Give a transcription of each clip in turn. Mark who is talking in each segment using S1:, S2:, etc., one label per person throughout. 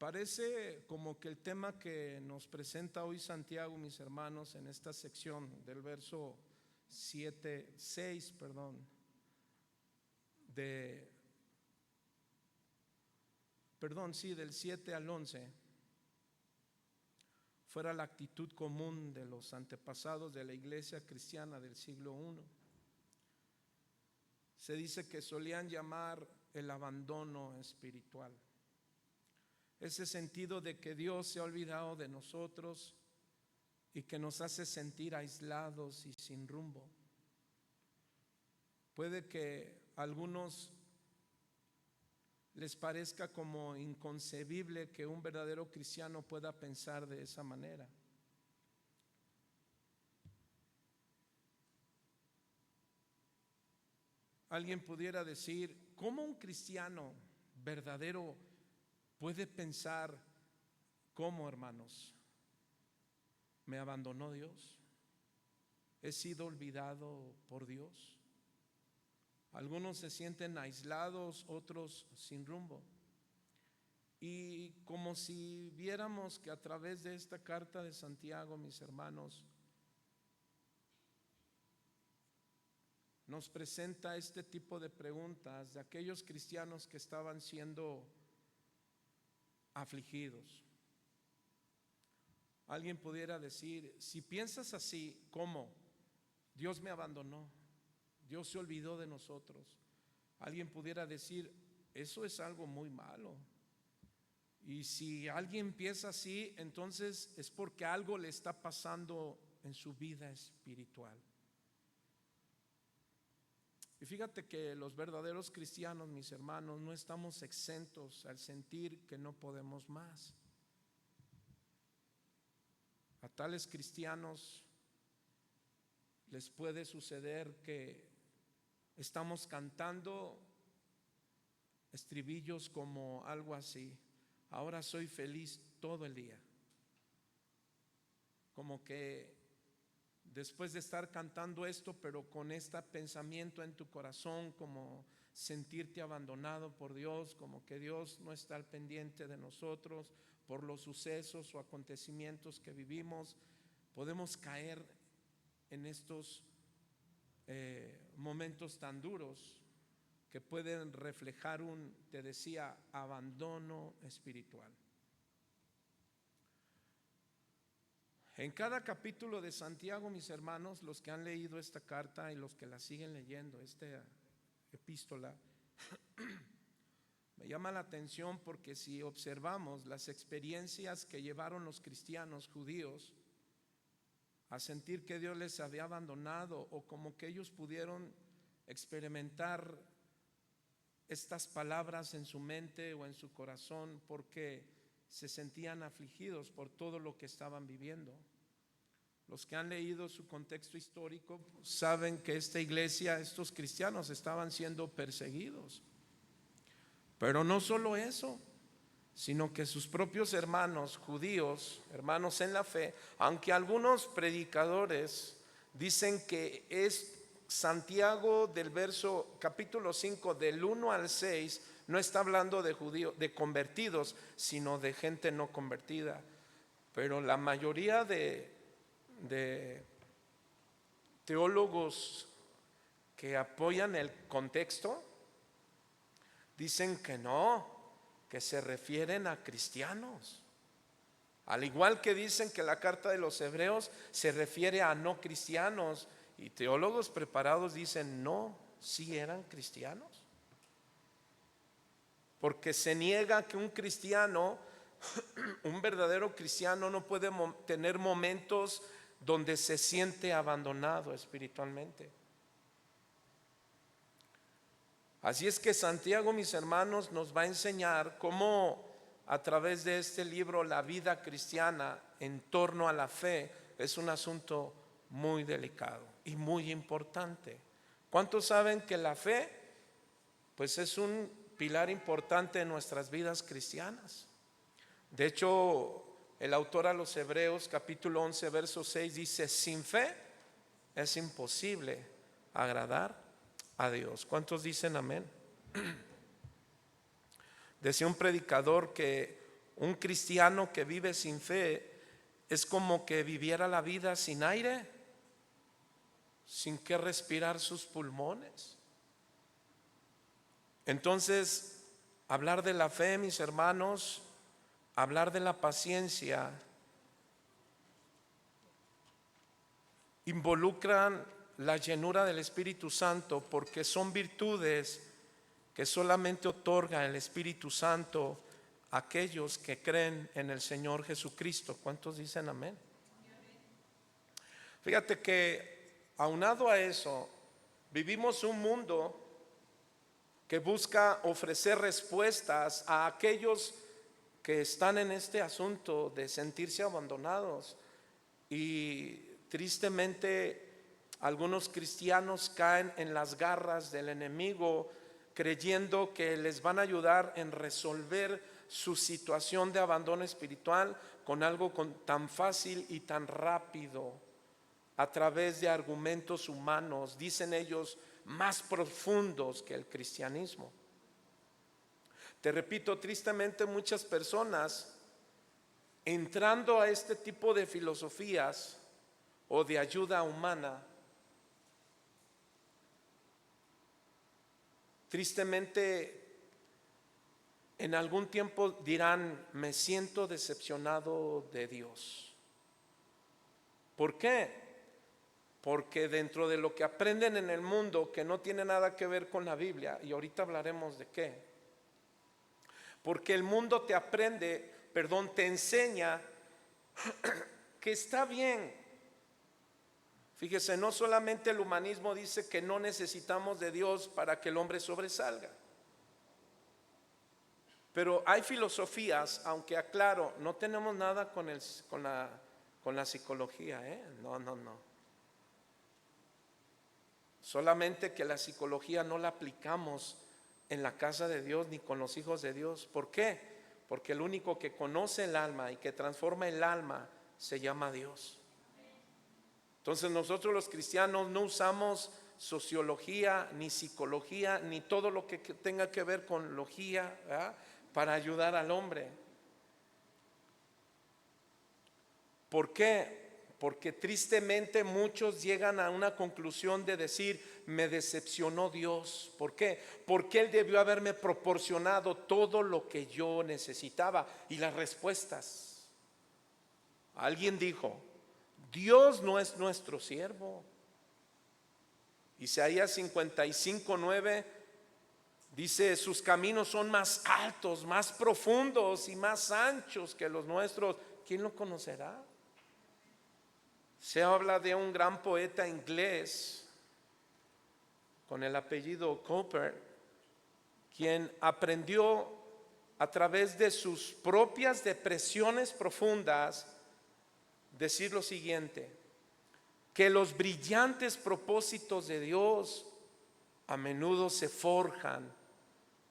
S1: Parece como que el tema que nos presenta hoy Santiago, mis hermanos, en esta sección del verso 6, del 7 al 11, fuera la actitud común de los antepasados de la iglesia cristiana del siglo I. Se dice que solían llamar el abandono espiritual, ese sentido de que Dios se ha olvidado de nosotros y que nos hace sentir aislados y sin rumbo. Puede que a algunos les parezca como inconcebible que un verdadero cristiano pueda pensar de esa manera. Alguien pudiera decir, ¿cómo un cristiano verdadero puede pensar cómo, hermanos? ¿Me abandonó Dios? ¿He sido olvidado por Dios? Algunos se sienten aislados, otros sin rumbo. Y como si viéramos que a través de esta carta de Santiago, mis hermanos, nos presenta este tipo de preguntas de aquellos cristianos que estaban siendo afligidos. Alguien pudiera decir, si piensas así, ¿cómo? Dios me abandonó, Dios se olvidó de nosotros. Alguien pudiera decir, eso es algo muy malo. Y si alguien piensa así, entonces es porque algo le está pasando en su vida espiritual. Y fíjate que los verdaderos cristianos, mis hermanos, no estamos exentos al sentir que no podemos más. A tales cristianos les puede suceder que estamos cantando estribillos como algo así: ahora soy feliz todo el día. Como que después de estar cantando esto, pero con este pensamiento en tu corazón, como sentirte abandonado por Dios, como que Dios no está al pendiente de nosotros por los sucesos o acontecimientos que vivimos, podemos caer en estos momentos tan duros que pueden reflejar te decía, abandono espiritual. En cada capítulo de Santiago, mis hermanos, los que han leído esta carta y los que la siguen leyendo, esta epístola, me llama la atención porque si observamos las experiencias que llevaron los cristianos judíos a sentir que Dios les había abandonado, o como que ellos pudieron experimentar estas palabras en su mente o en su corazón porque se sentían afligidos por todo lo que estaban viviendo. Los que han leído su contexto histórico saben que esta iglesia, estos cristianos estaban siendo perseguidos. Pero no solo eso, sino que sus propios hermanos judíos, hermanos en la fe, aunque algunos predicadores dicen que es Santiago del verso capítulo 5 del 1 al 6, no está hablando de judíos, de convertidos, sino de gente no convertida. Pero la mayoría de teólogos que apoyan el contexto dicen que no, que se refieren a cristianos. Al igual que dicen que la carta de los Hebreos se refiere a no cristianos, y teólogos preparados dicen no, sí eran cristianos. Porque se niega que un cristiano, un verdadero cristiano, no puede tener momentos donde se siente abandonado espiritualmente. Así es que Santiago, mis hermanos, nos va a enseñar cómo a través de este libro la vida cristiana en torno a la fe es un asunto muy delicado y muy importante. ¿Cuántos saben que la fe pues es un pilar importante en nuestras vidas cristianas? De hecho, el autor a los Hebreos capítulo 11 verso 6 dice: sin fe es imposible agradar a Dios. ¿Cuántos dicen amén? Decía un predicador que Un cristiano que vive sin fe es como que viviera la vida sin aire, sin que respirar sus pulmones. Entonces, hablar de la fe, mis hermanos, hablar de la paciencia, involucran la llenura del Espíritu Santo, porque son virtudes que solamente otorga el Espíritu Santo a aquellos que creen en el Señor Jesucristo. ¿Cuántos dicen amén? Fíjate que aunado a eso, vivimos un mundo que busca ofrecer respuestas a aquellos que están en este asunto de sentirse abandonados, y tristemente algunos cristianos caen en las garras del enemigo creyendo que les van a ayudar en resolver su situación de abandono espiritual con algo tan fácil y tan rápido, a través de argumentos humanos, dicen ellos, más profundos que el cristianismo. Te repito, tristemente muchas personas entrando a este tipo de filosofías o de ayuda humana, tristemente en algún tiempo dirán: me siento decepcionado de Dios. ¿Por qué? Porque dentro de lo que aprenden en el mundo, que no tiene nada que ver con la Biblia, y ahorita hablaremos de qué, porque el mundo te enseña que está bien. Fíjese, no solamente el humanismo dice que no necesitamos de Dios para que el hombre sobresalga, pero hay filosofías, aunque aclaro, no tenemos nada con la psicología, no. Solamente que la psicología no la aplicamos en la casa de Dios ni con los hijos de Dios. ¿Por qué? Porque el único que conoce el alma y que transforma el alma se llama Dios. Entonces nosotros los cristianos no usamos sociología, ni psicología, ni todo lo que tenga que ver con logía, ¿verdad?, para ayudar al hombre. ¿Por qué? Porque tristemente muchos llegan a una conclusión de decir: me decepcionó Dios. ¿Por qué? Porque Él debió haberme proporcionado todo lo que yo necesitaba. Y las respuestas: alguien dijo, Dios no es nuestro siervo. Isaías 55:9 dice: sus caminos son más altos, más profundos y más anchos que los nuestros. ¿Quién lo conocerá? Se habla de un gran poeta inglés con el apellido Cowper, quien aprendió a través de sus propias depresiones profundas decir lo siguiente: que los brillantes propósitos de Dios a menudo se forjan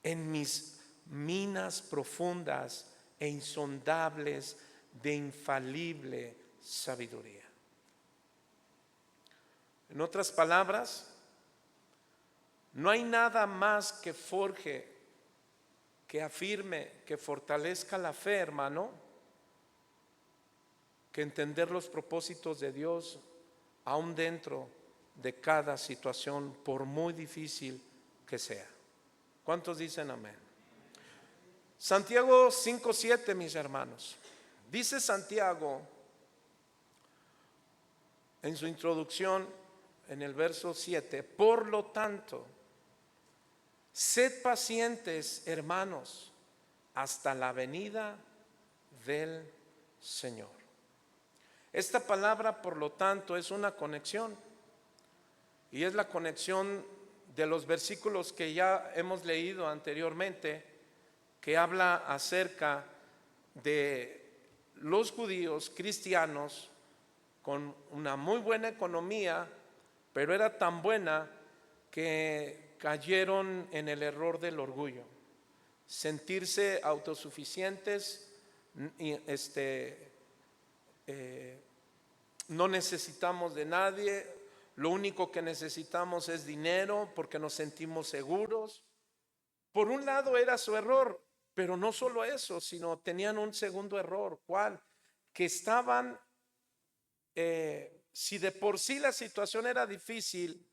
S1: en mis minas profundas e insondables de infalible sabiduría. En otras palabras, no hay nada más que forje, que afirme, que fortalezca la fe, hermano, que entender los propósitos de Dios aún dentro de cada situación, por muy difícil que sea. ¿Cuántos dicen amén? Santiago 5:7, mis hermanos. Dice Santiago en su introducción, en el verso 7: por lo tanto, sed pacientes, hermanos, hasta la venida del Señor. Esta palabra, por lo tanto, es una conexión, y es la conexión de los versículos que ya hemos leído anteriormente, que habla acerca de los judíos cristianos con una muy buena economía, pero era tan buena que cayeron en el error del orgullo, sentirse autosuficientes, no necesitamos de nadie, lo único que necesitamos es dinero porque nos sentimos seguros. Por un lado era su error, Pero no solo eso, sino tenían un segundo error. ¿Cuál? Que estaban, si de por sí la situación era difícil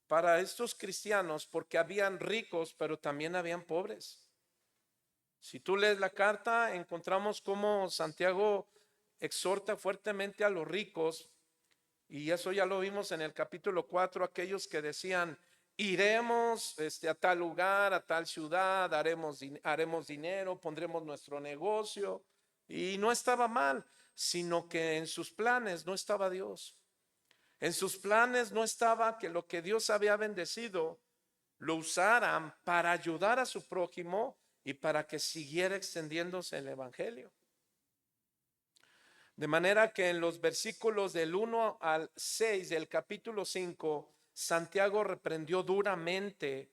S1: para estos cristianos, porque habían ricos, pero también habían pobres. Si tú lees la carta, encontramos cómo Santiago exhorta fuertemente a los ricos, y eso ya lo vimos en el capítulo 4, aquellos que decían, iremos a tal lugar, a tal ciudad, haremos dinero, pondremos nuestro negocio, y no estaba mal, sino que en sus planes no estaba Dios. En sus planes no estaba que lo que Dios había bendecido lo usaran para ayudar a su prójimo y para que siguiera extendiéndose el evangelio. De manera que en los versículos del 1 al 6 del capítulo 5, Santiago reprendió duramente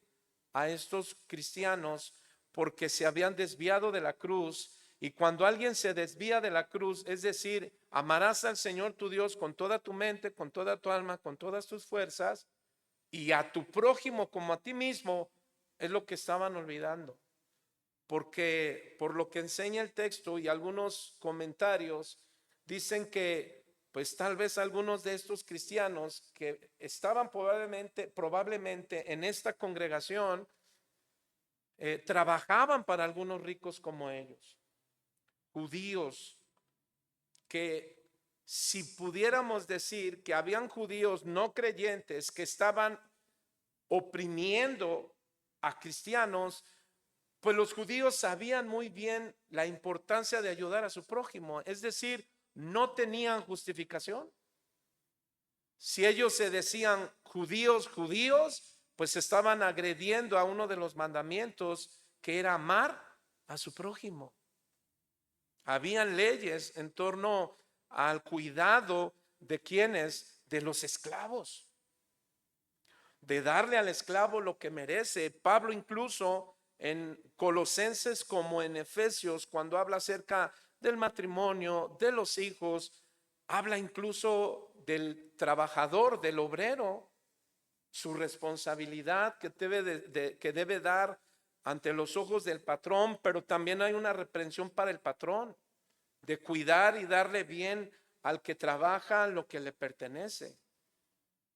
S1: a estos cristianos porque se habían desviado de la cruz. Y cuando alguien se desvía de la cruz, es decir, amarás al Señor tu Dios con toda tu mente, con toda tu alma, con todas tus fuerzas, y a tu prójimo como a ti mismo, es lo que estaban olvidando. Porque por lo que enseña el texto y algunos comentarios, dicen que pues tal vez algunos de estos cristianos que estaban probablemente en esta congregación, trabajaban para algunos ricos como ellos, judíos, que si pudiéramos decir que habían judíos no creyentes que estaban oprimiendo a cristianos, pues los judíos sabían muy bien la importancia de ayudar a su prójimo, es decir, no tenían justificación. Si ellos se decían judíos, judíos, pues estaban agrediendo a uno de los mandamientos, que era amar a su prójimo. Habían leyes en torno al cuidado de quienes, de los esclavos, de darle al esclavo lo que merece. Pablo incluso en Colosenses como en Efesios, cuando habla acerca del matrimonio, de los hijos, habla incluso del trabajador, del obrero, su responsabilidad que debe dar ante los ojos del patrón, pero también hay una reprensión para el patrón, de cuidar y darle bien al que trabaja lo que le pertenece.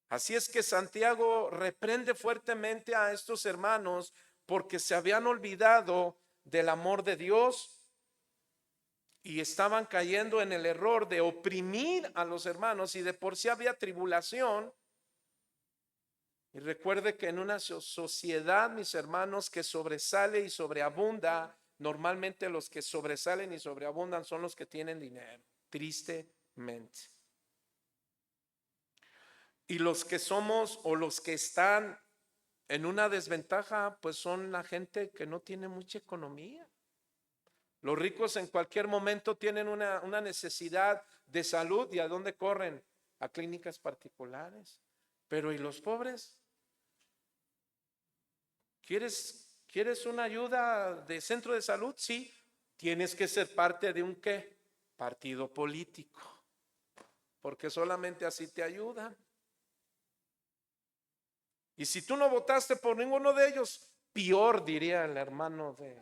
S1: Así es que Santiago reprende fuertemente a estos hermanos porque se habían olvidado del amor de Dios y estaban cayendo en el error de oprimir a los hermanos, y de por sí había tribulación. Y recuerde que en una sociedad, mis hermanos, que sobresale y sobreabunda, normalmente los que sobresalen y sobreabundan son los que tienen dinero, tristemente. Y los que somos o los que están en una desventaja, pues son la gente que no tiene mucha economía. Los ricos en cualquier momento tienen una necesidad de salud, ¿y a dónde corren? A clínicas particulares. Pero ¿y los pobres? ¿Quieres una ayuda de centro de salud? Sí, tienes que ser parte de un ¿qué? Partido político, porque solamente así te ayudan. Y si tú no votaste por ninguno de ellos, peor, diría el hermano de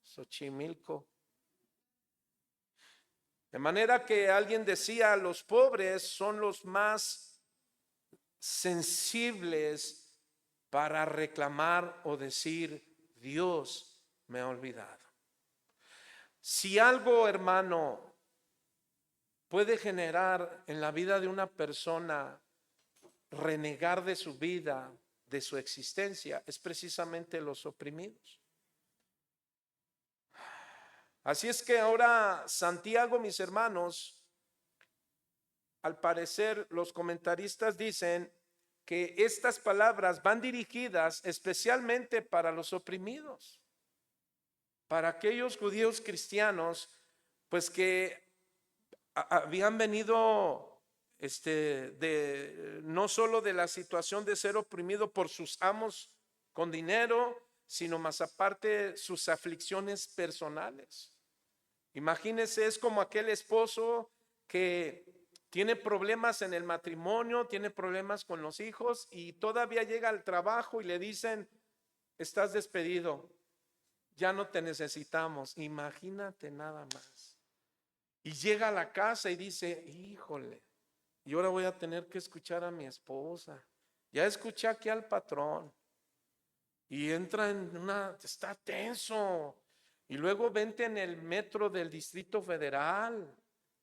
S1: Xochimilco. De manera que alguien decía, los pobres son los más sensibles para reclamar o decir, Dios me ha olvidado. Si algo, hermano, puede generar en la vida de una persona renegar de su vida, de su existencia, es precisamente los oprimidos. Así es que ahora Santiago, mis hermanos, al parecer los comentaristas dicen que estas palabras van dirigidas especialmente para los oprimidos, para aquellos judíos cristianos, pues que habían venido no solo de la situación de ser oprimido por sus amos con dinero, sino más aparte sus aflicciones personales. Imagínense, es como aquel esposo que tiene problemas en el matrimonio, tiene problemas con los hijos y todavía llega al trabajo y le dicen, estás despedido, ya no te necesitamos. Imagínate nada más. Y llega a la casa y dice, híjole, y ahora voy a tener que escuchar a mi esposa. Ya escuché aquí al patrón. Y entra está tenso. Y luego vente en el metro del Distrito Federal,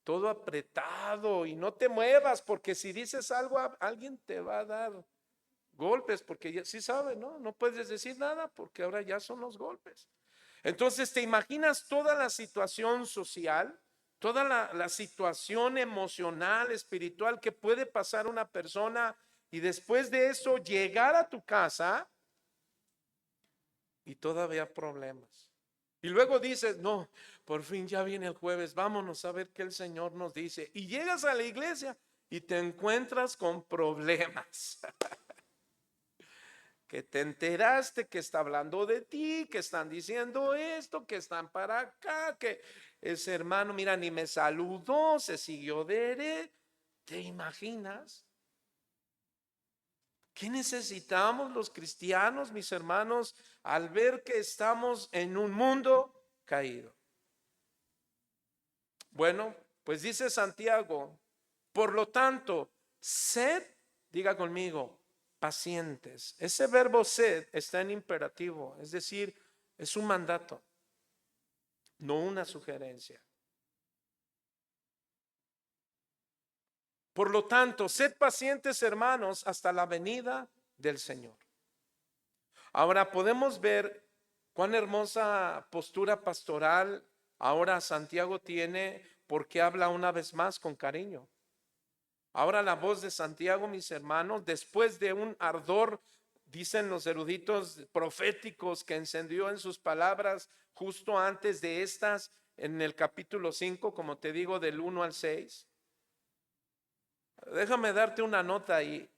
S1: todo apretado, y no te muevas, porque si dices algo, alguien te va a dar golpes, porque ya, sí sabe, ¿no? No puedes decir nada, porque ahora ya son los golpes. Entonces, ¿te imaginas toda la situación social, toda la situación emocional, espiritual que puede pasar una persona y después de eso llegar a tu casa y todavía problemas? Y luego dices, no, por fin ya viene el jueves, vámonos a ver qué el Señor nos dice. Y llegas a la iglesia y te encuentras con problemas. Que te enteraste que está hablando de ti, que están diciendo esto, que están para acá, que ese hermano, mira, ni me saludó, se siguió derecho. ¿Te imaginas? ¿Qué necesitamos los cristianos, mis hermanos, al ver que estamos en un mundo caído? Bueno, pues dice Santiago, por lo tanto, sed, diga conmigo, pacientes. Ese verbo sed está en imperativo, es decir, es un mandato, no una sugerencia. Por lo tanto, sed pacientes, hermanos, hasta la venida del Señor. Ahora podemos ver cuán hermosa postura pastoral ahora Santiago tiene, porque habla una vez más con cariño. Ahora la voz de Santiago, mis hermanos, después de un ardor, dicen los eruditos proféticos, que encendió en sus palabras justo antes de estas, en el capítulo 5, como te digo, del 1 al 6. Déjame darte una nota ahí.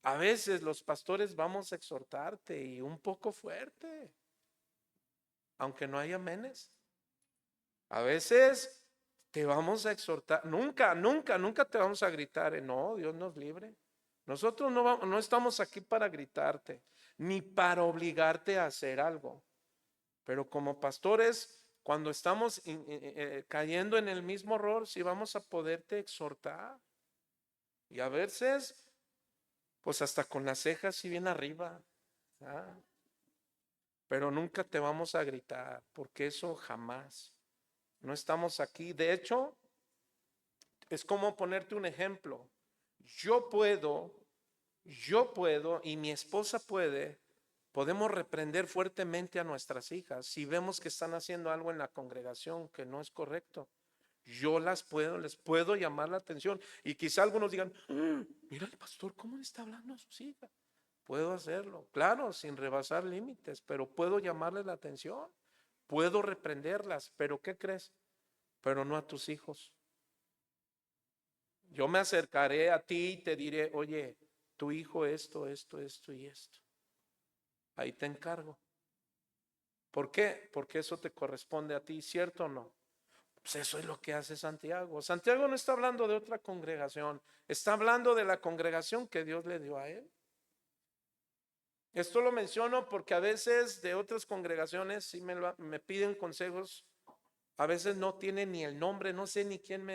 S1: A veces los pastores vamos a exhortarte y un poco fuerte, aunque no haya amenes. A veces te vamos a exhortar, nunca te vamos a gritar, no, Dios nos libre. Nosotros no estamos aquí para gritarte, ni para obligarte a hacer algo. Pero como pastores, cuando estamos cayendo en el mismo error, sí vamos a poderte exhortar. Y a veces, pues hasta con las cejas y bien arriba. ¿Ah? Pero nunca te vamos a gritar, porque eso jamás. No estamos aquí. De hecho, es como ponerte un ejemplo. Yo puedo, y mi esposa podemos reprender fuertemente a nuestras hijas si vemos que están haciendo algo en la congregación que no es correcto. Yo les puedo llamar la atención, y quizá algunos digan, mira el pastor cómo le está hablando a sus hijas. Puedo hacerlo, claro, sin rebasar límites, pero puedo llamarles la atención, puedo reprenderlas, pero ¿qué crees? Pero no a tus hijos. Yo me acercaré a ti y te diré, oye, tu hijo esto y esto. Ahí te encargo. ¿Por qué? Porque eso te corresponde a ti, ¿cierto o no? Pues eso es lo que hace Santiago. Santiago no está hablando de otra congregación, está hablando de la congregación que Dios le dio a él. Esto lo menciono porque a veces de otras congregaciones sí me piden consejos. A veces no tienen ni el nombre, no sé ni quién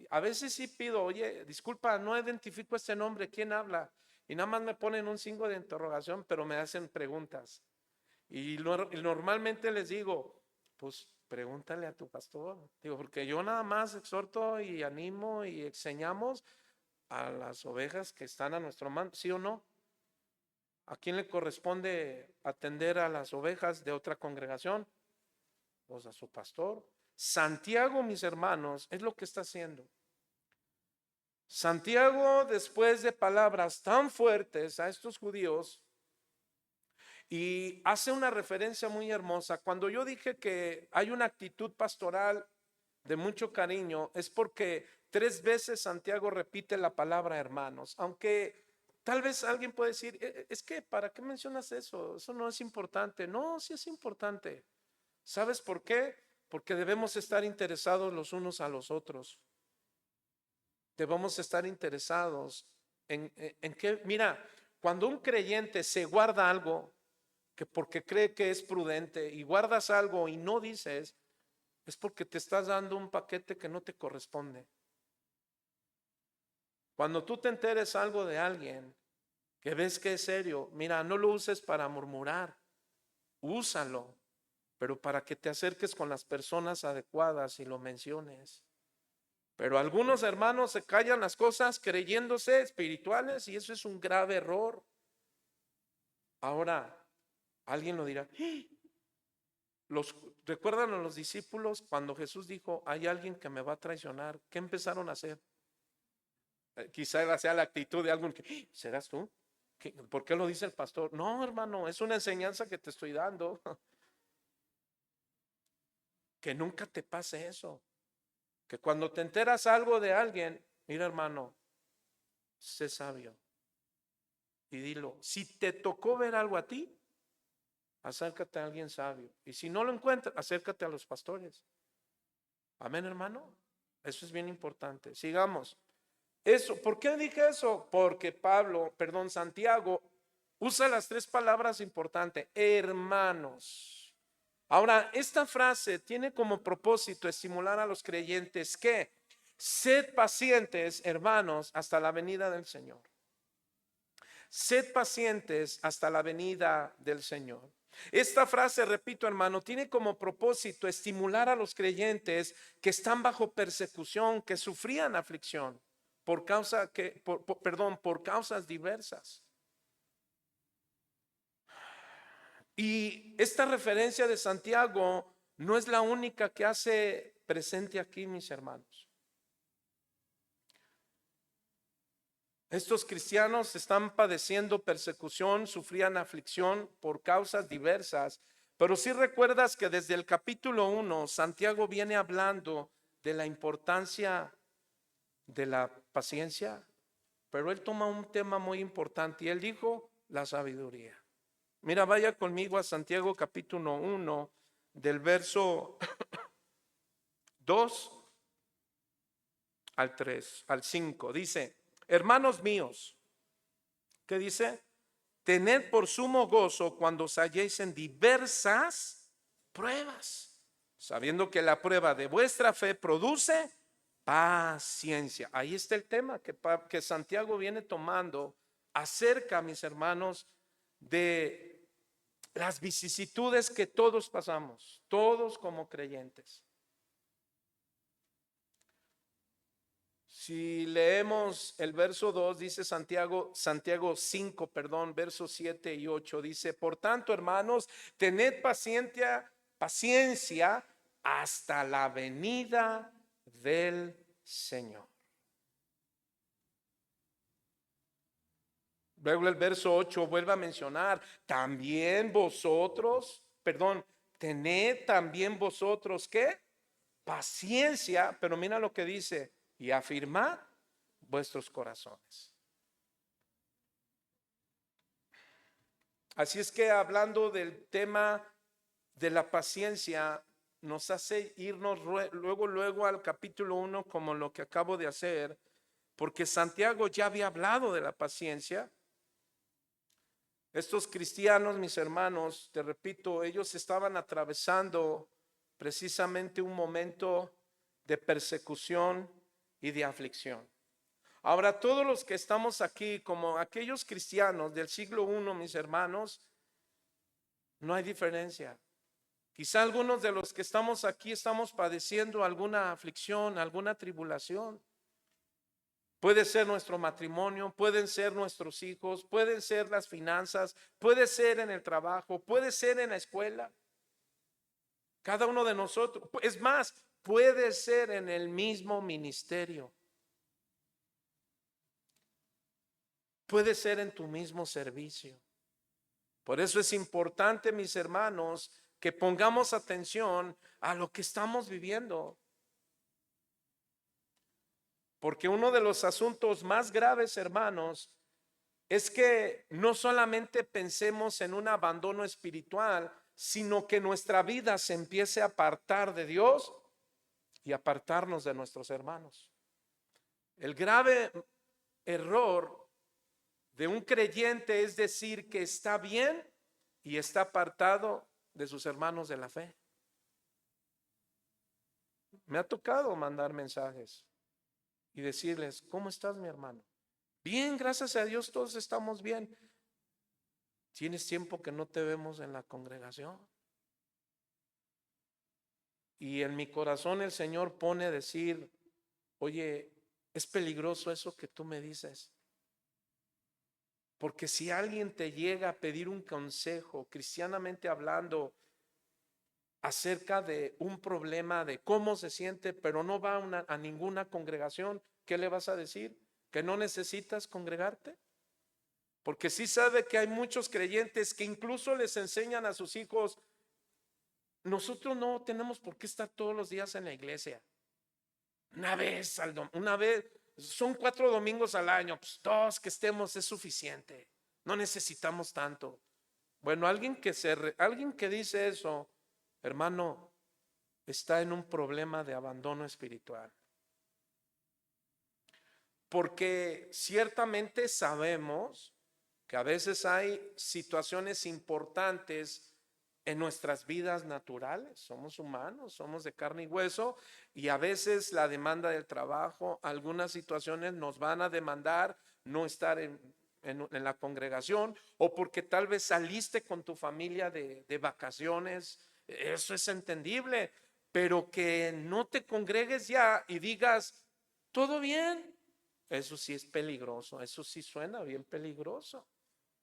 S1: A veces sí pido, oye, disculpa, no identifico este nombre, ¿quién habla? Y nada más me ponen un signo de interrogación, pero me hacen preguntas. Y normalmente les digo, pues pregúntale a tu pastor. Digo, porque yo nada más exhorto y animo y enseñamos a las ovejas que están a nuestro mando, ¿sí o no? ¿A quién le corresponde atender a las ovejas de otra congregación? Pues a su pastor. Santiago, mis hermanos, es lo que está haciendo. Santiago, después de palabras tan fuertes a estos judíos, y hace una referencia muy hermosa. Cuando yo dije que hay una actitud pastoral de mucho cariño, es porque 3 veces Santiago repite la palabra hermanos, aunque tal vez alguien puede decir, es que ¿para qué mencionas eso? Eso no es importante. No, sí es importante. ¿Sabes por qué? Porque debemos estar interesados los unos a los otros. Debemos estar interesados en que, mira, cuando un creyente se guarda algo, que porque cree que es prudente y guardas algo y no dices, es porque te estás dando un paquete que no te corresponde. Cuando tú te enteres algo de alguien que ves que es serio, mira, no lo uses para murmurar, úsalo, pero para que te acerques con las personas adecuadas y lo menciones. Pero algunos hermanos se callan las cosas creyéndose espirituales y eso es un grave error. Ahora, alguien lo dirá. ¿Recuerdan a los discípulos cuando Jesús dijo, hay alguien que me va a traicionar? ¿Qué empezaron a hacer? Quizá sea la actitud de alguien que, ¿serás tú? ¿Por qué lo dice el pastor? No, hermano, es una enseñanza que te estoy dando. Que nunca te pase eso. Que cuando te enteras algo de alguien, mira, hermano, sé sabio y dilo. Si te tocó ver algo a ti, acércate a alguien sabio. Y si no lo encuentras, acércate a los pastores. Amén, hermano. Eso es bien importante. Sigamos. Eso, ¿por qué dije eso? Porque Santiago usa las tres palabras importantes, hermanos. Ahora, esta frase tiene como propósito estimular a los creyentes que sed pacientes, hermanos, hasta la venida del Señor. Sed pacientes hasta la venida del Señor. Esta frase, repito, hermano, tiene como propósito estimular a los creyentes que están bajo persecución, que sufrían aflicción por causas diversas. Y esta referencia de Santiago no es la única que hace presente aquí, mis hermanos. Estos cristianos están padeciendo persecución, sufrían aflicción por causas diversas, pero si recuerdas que desde el capítulo 1 Santiago viene hablando de la importancia de la paciencia, pero él toma un tema muy importante y él dijo la sabiduría. Mira, vaya conmigo a Santiago capítulo 1 del verso 2 al 3, al 5. Dice, hermanos míos, ¿qué dice? Tened por sumo gozo cuando os halléis en diversas pruebas, sabiendo que la prueba de vuestra fe produce paciencia. Ahí está el tema que Santiago viene tomando acerca, mis hermanos, de las vicisitudes que todos pasamos, todos como creyentes. Si leemos el verso 2, dice Santiago 5, versos 7 y 8, dice, por tanto, hermanos, tened paciencia hasta la venida del Señor. Luego el verso 8 vuelve a mencionar, tened también vosotros, ¿qué? Paciencia, pero mira lo que dice, y afirmad vuestros corazones. Así es que hablando del tema de la paciencia, nos hace irnos luego al capítulo 1 como lo que acabo de hacer, porque Santiago ya había hablado de la paciencia. Estos cristianos, mis hermanos, te repito, ellos estaban atravesando precisamente un momento de persecución y de aflicción. Ahora, todos los que estamos aquí, como aquellos cristianos del siglo I, mis hermanos, no hay diferencia. Quizá algunos de los que estamos aquí estamos padeciendo alguna aflicción, alguna tribulación. Puede ser nuestro matrimonio, pueden ser nuestros hijos, pueden ser las finanzas, puede ser en el trabajo, puede ser en la escuela. Cada uno de nosotros, es más, puede ser en el mismo ministerio. Puede ser en tu mismo servicio. Por eso es importante, mis hermanos, que pongamos atención a lo que estamos viviendo. Porque uno de los asuntos más graves, hermanos, es que no solamente pensemos en un abandono espiritual, sino que nuestra vida se empiece a apartar de Dios y apartarnos de nuestros hermanos. El grave error de un creyente es decir que está bien y está apartado de sus hermanos de la fe. Me ha tocado mandar mensajes y decirles: ¿cómo estás, mi hermano? Bien, gracias a Dios, todos estamos bien. ¿Tienes tiempo que no te vemos en la congregación? Y en mi corazón el Señor pone a decir: oye, es peligroso eso que tú me dices. Porque si alguien te llega a pedir un consejo, cristianamente hablando, acerca de un problema de cómo se siente, pero no va a ninguna congregación, ¿qué le vas a decir? ¿Que no necesitas congregarte? Porque sí sabe que hay muchos creyentes que incluso les enseñan a sus hijos: nosotros no tenemos por qué estar todos los días en la iglesia. Una vez, son 4 domingos al año, pues 2 que estemos es suficiente. No necesitamos tanto. Bueno, alguien que dice eso, hermano, está en un problema de abandono espiritual. Porque ciertamente sabemos que a veces hay situaciones importantes en nuestras vidas naturales. Somos humanos, somos de carne y hueso, y a veces la demanda del trabajo, algunas situaciones nos van a demandar no estar en la congregación, o porque tal vez saliste con tu familia de vacaciones. Eso es entendible, pero que no te congregues ya y digas: todo bien. Eso sí es peligroso, eso sí suena bien peligroso.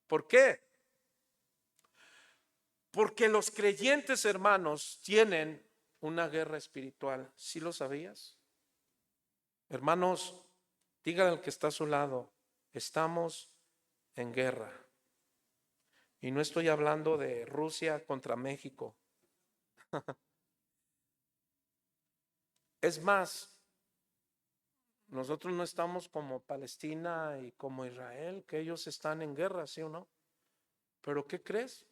S1: ¿Por qué? Porque los creyentes, hermanos, tienen una guerra espiritual. ¿Sí lo sabías? Hermanos, díganle al que está a su lado: estamos en guerra. Y no estoy hablando de Rusia contra México. Es más, nosotros no estamos como Palestina y como Israel, que ellos están en guerra, ¿sí o no? Pero ¿qué crees?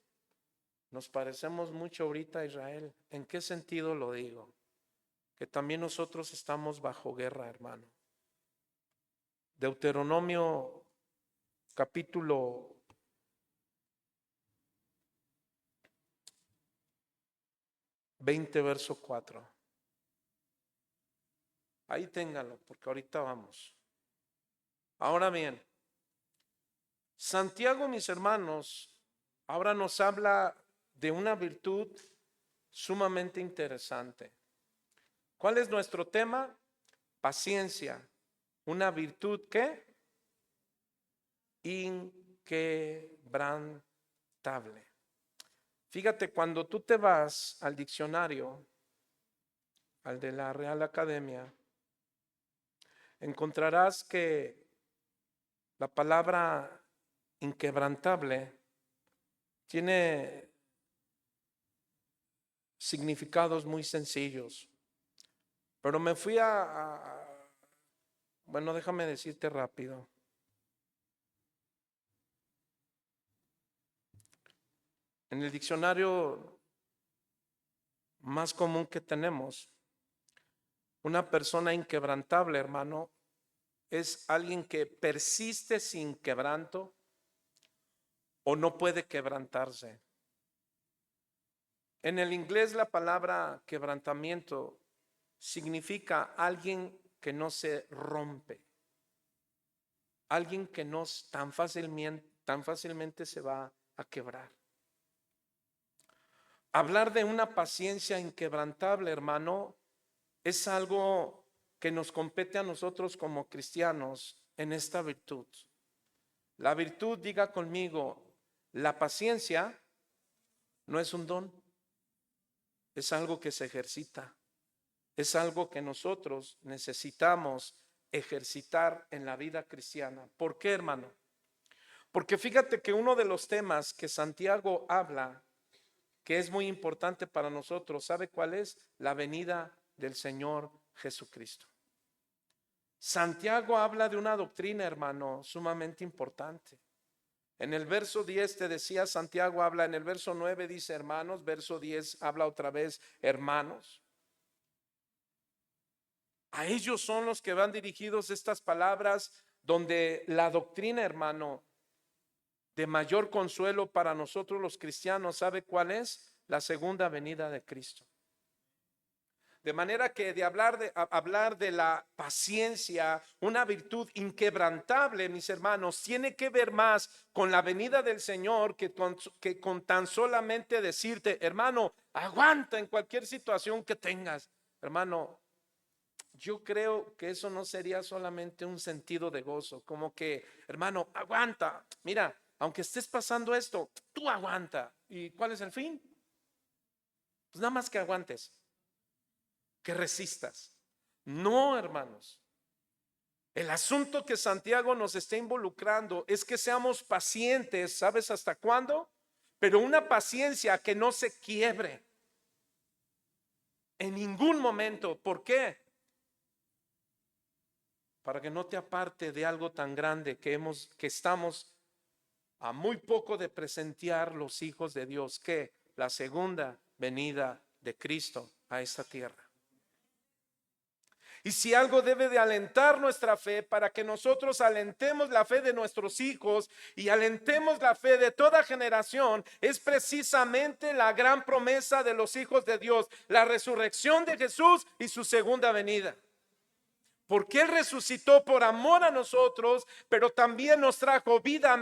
S1: Nos parecemos mucho ahorita a Israel. ¿En qué sentido lo digo? Que también nosotros estamos bajo guerra, hermano. Deuteronomio capítulo 20, verso 4. Ahí téngalo, porque ahorita vamos. Ahora bien, Santiago, mis hermanos, ahora nos habla de una virtud sumamente interesante. ¿Cuál es nuestro tema? Paciencia. Una virtud que inquebrantable. Fíjate, cuando tú te vas al diccionario, al de la Real Academia, encontrarás que la palabra inquebrantable tiene significados muy sencillos. Pero me fui bueno, déjame decirte rápido. En el diccionario más común que tenemos, una persona inquebrantable, hermano, es alguien que persiste sin quebranto o no puede quebrantarse. En el inglés la palabra quebrantamiento significa alguien que no se rompe, alguien que no tan fácilmente se va a quebrar. Hablar de una paciencia inquebrantable, hermano, es algo que nos compete a nosotros como cristianos en esta virtud. La virtud, diga conmigo, la paciencia no es un don, es algo que se ejercita, es algo que nosotros necesitamos ejercitar en la vida cristiana. ¿Por qué, hermano? Porque fíjate que uno de los temas que Santiago habla, que es muy importante para nosotros, ¿sabe cuál es? La venida del Señor Jesucristo. Santiago habla de una doctrina, hermano, sumamente importante. En el verso 10 te decía, Santiago habla, en el verso 9 dice hermanos, verso 10 habla otra vez hermanos. A ellos son los que van dirigidos estas palabras, donde la doctrina, hermano, de mayor consuelo para nosotros los cristianos, ¿sabe cuál es? La segunda venida de Cristo. De manera que de hablar de la paciencia, una virtud inquebrantable, mis hermanos, tiene que ver más con la venida del Señor que con tan solamente decirte, hermano, aguanta en cualquier situación que tengas. Hermano, yo creo que eso no sería solamente un sentido de gozo, como que, hermano, aguanta, mira, aunque estés pasando esto, tú aguanta. ¿Y cuál es el fin? Pues nada más que aguantes, que resistas. No, hermanos. El asunto que Santiago nos está involucrando es que seamos pacientes, ¿sabes hasta cuándo? Pero una paciencia que no se quiebre en ningún momento. ¿Por qué? Para que no te aparte de algo tan grande que estamos a muy poco de presenciar los hijos de Dios, que la segunda venida de Cristo a esta tierra. Y si algo debe de alentar nuestra fe para que nosotros alentemos la fe de nuestros hijos y alentemos la fe de toda generación, es precisamente la gran promesa de los hijos de Dios, la resurrección de Jesús y su segunda venida. Porque Él resucitó por amor a nosotros, pero también nos trajo vida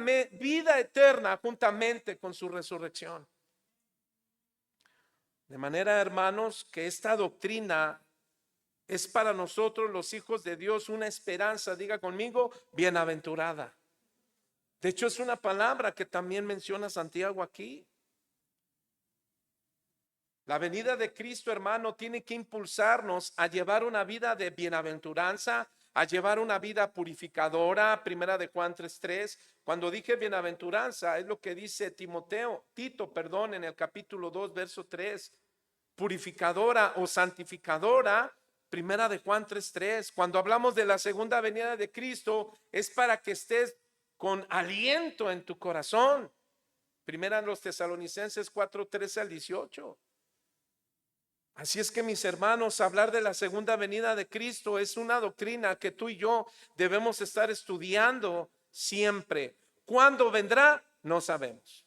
S1: eterna juntamente con su resurrección. De manera, hermanos, que esta doctrina es para nosotros los hijos de Dios una esperanza, diga conmigo, bienaventurada. De hecho, es una palabra que también menciona Santiago aquí. La venida de Cristo, hermano, tiene que impulsarnos a llevar una vida de bienaventuranza, a llevar una vida purificadora. Primera de Juan 3:3. Cuando dije bienaventuranza, es lo que dice Tito, en el capítulo 2, verso 3. Purificadora o santificadora. Primera de Juan 3:3. Cuando hablamos de la segunda venida de Cristo, es para que estés con aliento en tu corazón. Primera de los Tesalonicenses 4:13-18. Así es que, mis hermanos, hablar de la segunda venida de Cristo es una doctrina que tú y yo debemos estar estudiando siempre. ¿Cuándo vendrá? No sabemos.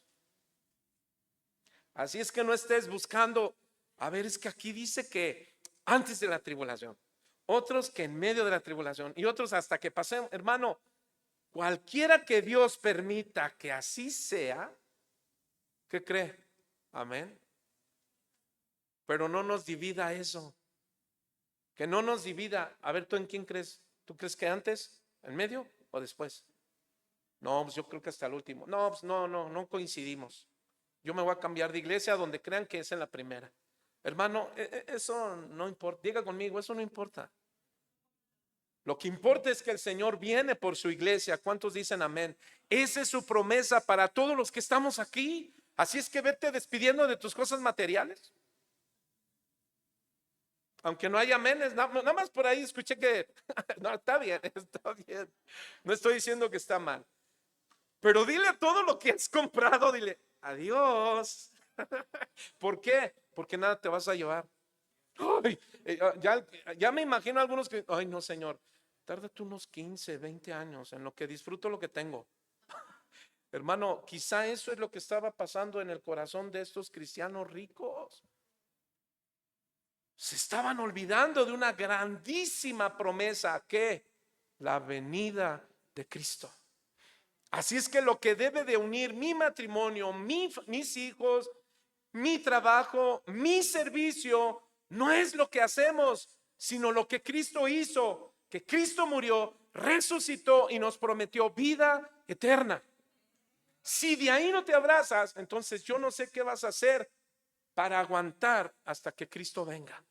S1: Así es que no estés buscando, a ver, es que aquí dice que antes de la tribulación, otros que en medio de la tribulación y otros hasta que pasemos. Hermano, cualquiera que Dios permita que así sea, ¿qué cree? Amén. Pero no nos divida eso. Que no nos divida. A ver, ¿tú en quién crees? ¿Tú crees que antes, en medio o después? No, pues yo creo que hasta el último. No, pues no coincidimos. Yo me voy a cambiar de iglesia donde crean que es en la primera. Hermano, eso no importa. Diga conmigo, eso no importa. Lo que importa es que el Señor viene por su iglesia. ¿Cuántos dicen amén? Esa es su promesa para todos los que estamos aquí. Así es que vete despidiendo de tus cosas materiales. Aunque no haya amenes, nada más por ahí escuché que no, está bien. No estoy diciendo que está mal. Pero dile a todo lo que has comprado, dile adiós. ¿Por qué? Porque nada te vas a llevar. Ay, ya me imagino algunos que, ay no, Señor, tárdate unos 15, 20 años en lo que disfruto lo que tengo. Hermano, quizá eso es lo que estaba pasando en el corazón de estos cristianos ricos. Se estaban olvidando de una grandísima promesa, que la venida de Cristo. Así es que lo que debe de unir mi matrimonio, mis hijos, mi trabajo, mi servicio, no es lo que hacemos, sino lo que Cristo hizo, que Cristo murió, resucitó y nos prometió vida eterna. Si de ahí no te abrazas, entonces yo no sé qué vas a hacer para aguantar hasta que Cristo venga.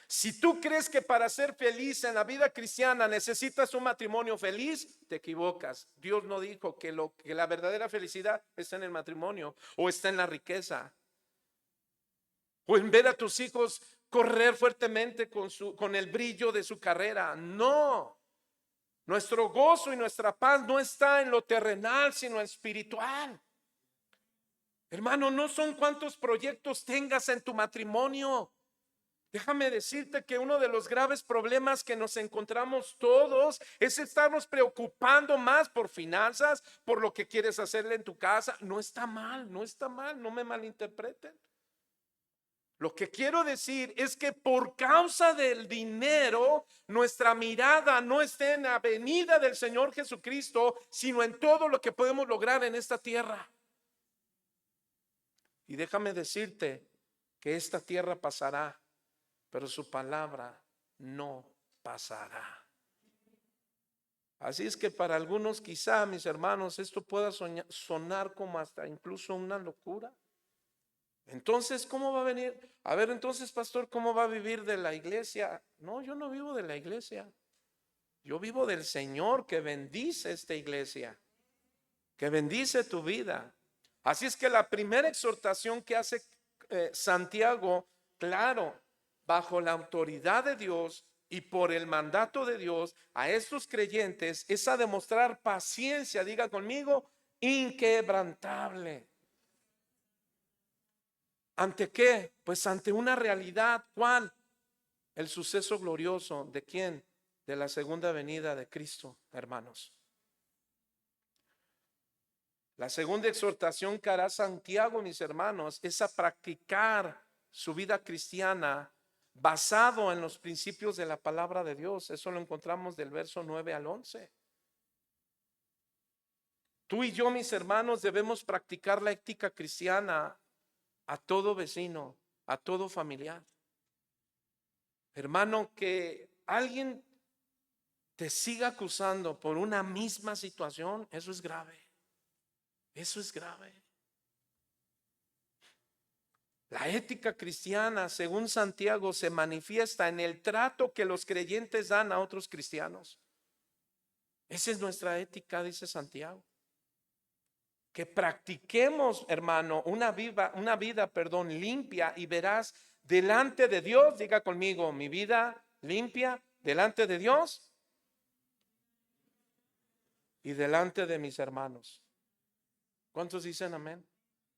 S1: Si tú crees que para ser feliz en la vida cristiana necesitas un matrimonio feliz, te equivocas. Dios no dijo que la verdadera felicidad está en el matrimonio o está en la riqueza o en ver a tus hijos correr fuertemente con el brillo de su carrera. No, nuestro gozo y nuestra paz no está en lo terrenal, sino en espiritual. Hermano, no son cuántos proyectos tengas en tu matrimonio. Déjame decirte que uno de los graves problemas que nos encontramos todos es estarnos preocupando más por finanzas, por lo que quieres hacerle en tu casa. No está mal, no está mal, no me malinterpreten. Lo que quiero decir es que por causa del dinero, nuestra mirada no está en la venida del Señor Jesucristo, sino en todo lo que podemos lograr en esta tierra. Y déjame decirte que esta tierra pasará, pero su palabra no pasará. Así es que para algunos quizá, mis hermanos, esto pueda sonar como hasta incluso una locura. Entonces, ¿cómo va a venir? A ver, entonces, pastor, ¿cómo va a vivir de la iglesia? No, yo no vivo de la iglesia. Yo vivo del Señor que bendice esta iglesia, que bendice tu vida. Así es que la primera exhortación que hace Santiago, claro, bajo la autoridad de Dios y por el mandato de Dios a estos creyentes, es a demostrar paciencia, diga conmigo, inquebrantable. ¿Ante qué? Pues ante una realidad. ¿Cuál? El suceso glorioso. ¿De quién? De la segunda venida de Cristo, hermanos. La segunda exhortación que hará Santiago, mis hermanos, es a practicar su vida cristiana basado en los principios de la palabra de Dios. Eso lo encontramos del verso 9 al 11. Tú y yo, mis hermanos, debemos practicar la ética cristiana a todo vecino, a todo familiar. Hermano, que alguien te siga acusando por una misma situación, eso es grave. Eso es grave. La ética cristiana, según Santiago, se manifiesta en el trato que los creyentes dan a otros cristianos. Esa es nuestra ética, dice Santiago. Que practiquemos, hermano, una vida, limpia y veraz delante de Dios. Diga conmigo, mi vida limpia delante de Dios y delante de mis hermanos. ¿Cuántos dicen amén?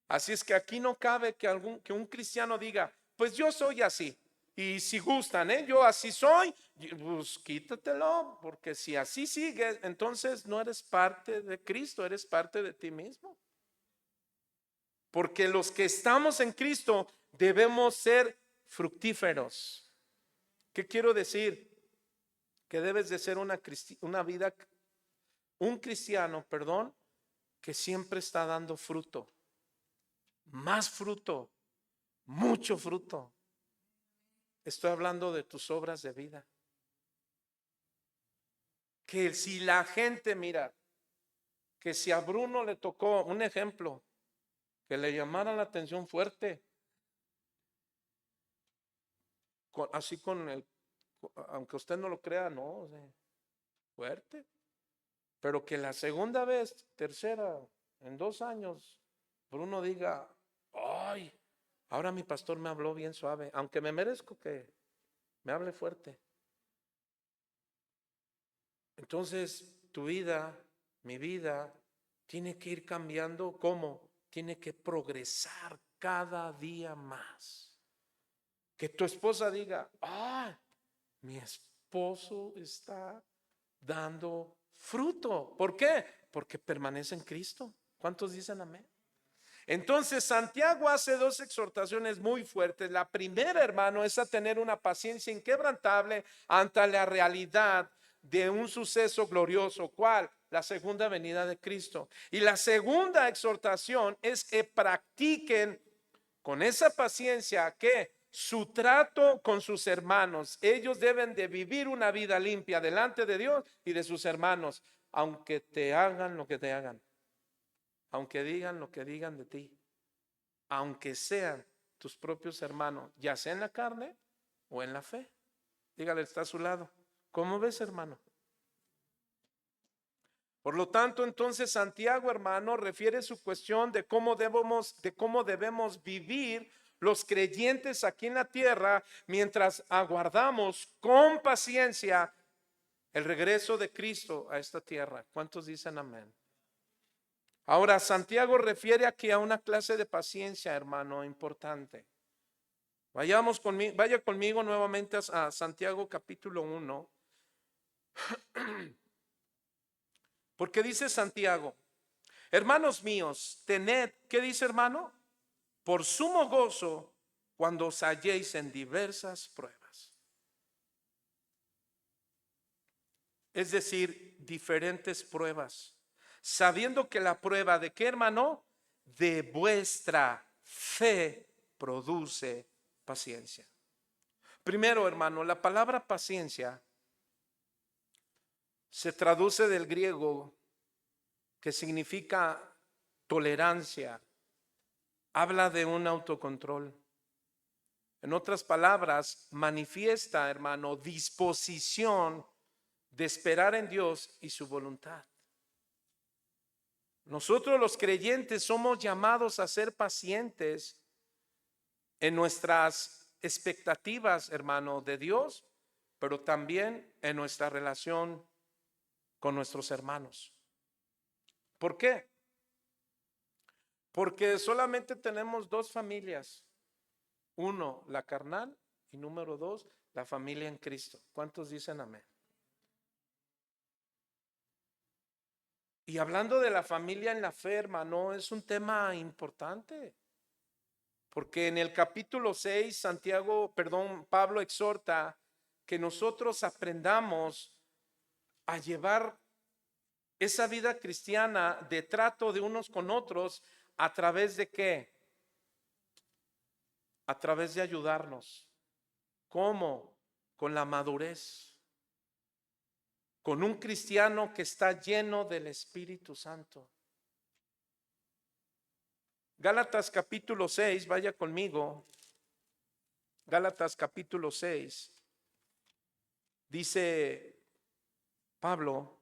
S1: Así es que aquí no cabe que un cristiano diga, pues yo soy así. Y si gustan, yo así soy, pues quítatelo, porque si así sigues, entonces no eres parte de Cristo, eres parte de ti mismo. Porque los que estamos en Cristo debemos ser fructíferos. ¿Qué quiero decir? Que debes de ser un cristiano, que siempre está dando fruto, más fruto, mucho fruto. Estoy hablando de tus obras de vida. Que si la gente mira, que si a Bruno le tocó un ejemplo, que le llamara la atención fuerte, así aunque usted no lo crea, no, o sea, fuerte, pero que la segunda vez, tercera, en 2 años, Bruno diga, ay, ahora mi pastor me habló bien suave, aunque me merezco que me hable fuerte. Entonces, tu vida, mi vida, tiene que ir cambiando. ¿Cómo? Tiene que progresar cada día más. Que tu esposa diga, mi esposo está dando fruto. ¿Por qué? Porque permanece en Cristo. ¿Cuántos dicen amén? Entonces Santiago hace 2 exhortaciones muy fuertes. La primera, hermano, es a tener una paciencia inquebrantable ante la realidad de un suceso glorioso. ¿Cuál? La segunda venida de Cristo. Y la segunda exhortación es que practiquen con esa paciencia que su trato con sus hermanos. Ellos deben de vivir una vida limpia delante de Dios y de sus hermanos, aunque te hagan lo que te hagan, aunque digan lo que digan de ti, aunque sean tus propios hermanos, ya sea en la carne o en la fe. Dígale, está a su lado. ¿Cómo ves, hermano? Por lo tanto, entonces Santiago, hermano, refiere su cuestión de cómo debemos vivir los creyentes aquí en la tierra mientras aguardamos con paciencia el regreso de Cristo a esta tierra. ¿Cuántos dicen amén? Ahora, Santiago refiere aquí a una clase de paciencia, hermano, importante. Vaya conmigo nuevamente a Santiago capítulo 1. Porque dice Santiago, hermanos míos, tened, ¿qué dice hermano? Por sumo gozo cuando os halléis en diversas pruebas. Es decir, diferentes pruebas. Sabiendo que la prueba de qué, hermano, de vuestra fe produce paciencia. Primero, hermano, la palabra paciencia se traduce del griego que significa tolerancia. Habla de un autocontrol. En otras palabras, manifiesta, hermano, disposición de esperar en Dios y su voluntad. Nosotros los creyentes somos llamados a ser pacientes en nuestras expectativas, hermano, de Dios, pero también en nuestra relación con nuestros hermanos. ¿Por qué? Porque solamente tenemos dos familias. Uno, la carnal, y número dos, la familia en Cristo. ¿Cuántos dicen amén? Y hablando de la familia en la fe, hermano, es un tema importante. Porque en el capítulo 6, Pablo exhorta que nosotros aprendamos a llevar esa vida cristiana de trato de unos con otros a través de qué? A través de ayudarnos. ¿Cómo? Con la madurez. Con un cristiano que está lleno del Espíritu Santo. Gálatas capítulo 6, vaya conmigo. Gálatas capítulo 6. Dice Pablo,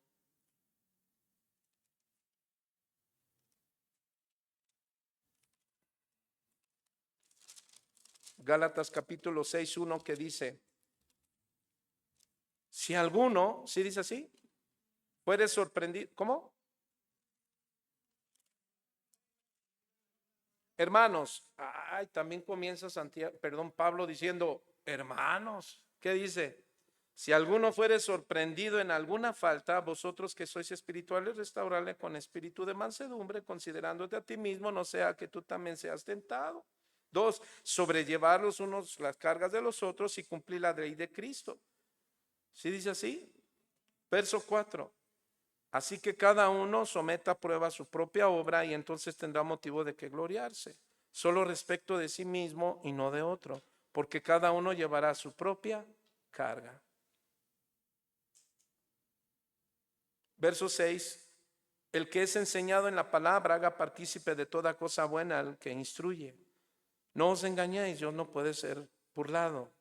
S1: Gálatas capítulo 6, 1, que dice, si alguno, ¿sí dice así? Puede sorprender, ¿cómo? Hermanos, también comienza Pablo diciendo, hermanos, ¿qué dice? Si alguno fuere sorprendido en alguna falta, vosotros que sois espirituales, restaurarle con espíritu de mansedumbre, considerándote a ti mismo, no sea que tú también seas tentado. 2, sobrellevar los unos las cargas de los otros y cumplir la ley de Cristo. ¿Sí dice así? Verso 4. Así que cada uno someta a prueba su propia obra y entonces tendrá motivo de que gloriarse, solo respecto de sí mismo y no de otro, porque cada uno llevará su propia carga. Verso 6. El que es enseñado en la palabra haga partícipe de toda cosa buena al que instruye. No os engañéis, Dios no puede ser burlado,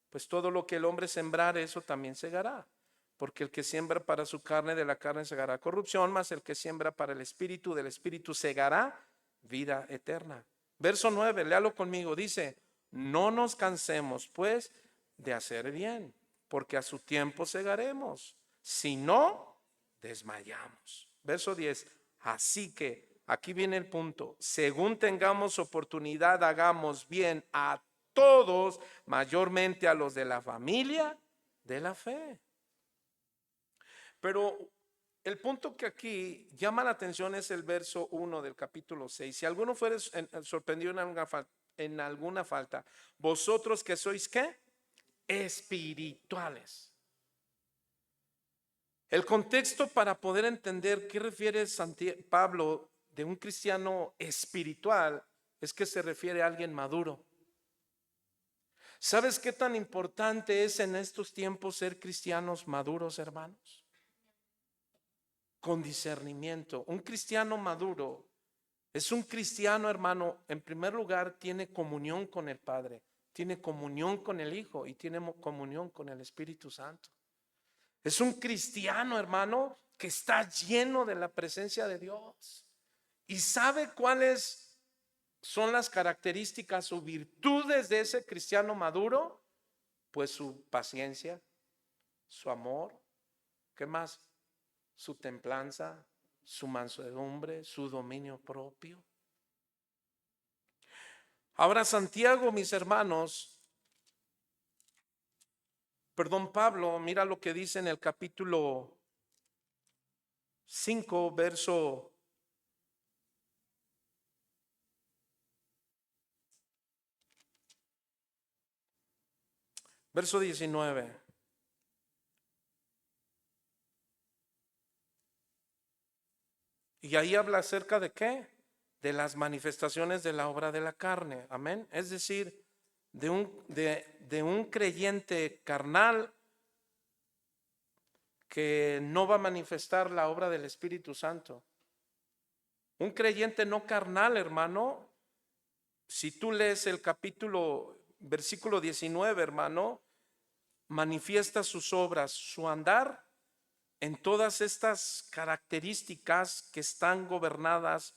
S1: pues todo lo que el hombre sembrare, eso también segará. Porque el que siembra para su carne, de la carne segará corrupción, mas el que siembra para el espíritu, del espíritu segará vida eterna. Verso 9, léalo conmigo, dice, no nos cansemos pues de hacer bien, porque a su tiempo segaremos, si no, desmayamos. Verso 10, así que, aquí viene el punto, según tengamos oportunidad, hagamos bien a todos, mayormente a los de la familia de la fe. Pero el punto que aquí llama la atención es el verso 1 del capítulo 6. Si alguno fuere sorprendido en alguna falta, vosotros que sois ¿qué? Espirituales. El contexto para poder entender qué refiere Pablo de un cristiano espiritual es que se refiere a alguien maduro. ¿Sabes qué tan importante es en estos tiempos ser cristianos maduros, hermanos? Con discernimiento. Un cristiano maduro es un cristiano, hermano, en primer lugar tiene comunión con el Padre, tiene comunión con el Hijo y tiene comunión con el Espíritu Santo. Es un cristiano, hermano, que está lleno de la presencia de Dios y sabe cuáles son las características o virtudes de ese cristiano maduro. Pues su paciencia, su amor, ¿qué más? Su templanza, su mansedumbre, su dominio propio. Ahora Santiago, mis hermanos, Pablo, mira lo que dice en el capítulo 5, verso 19. Y ahí habla acerca de qué? De las manifestaciones de la obra de la carne. Amén. Es decir, de un creyente carnal que no va a manifestar la obra del Espíritu Santo. Un creyente no carnal, hermano, si tú lees el versículo 19, hermano, manifiesta sus obras, su andar en todas estas características que están gobernadas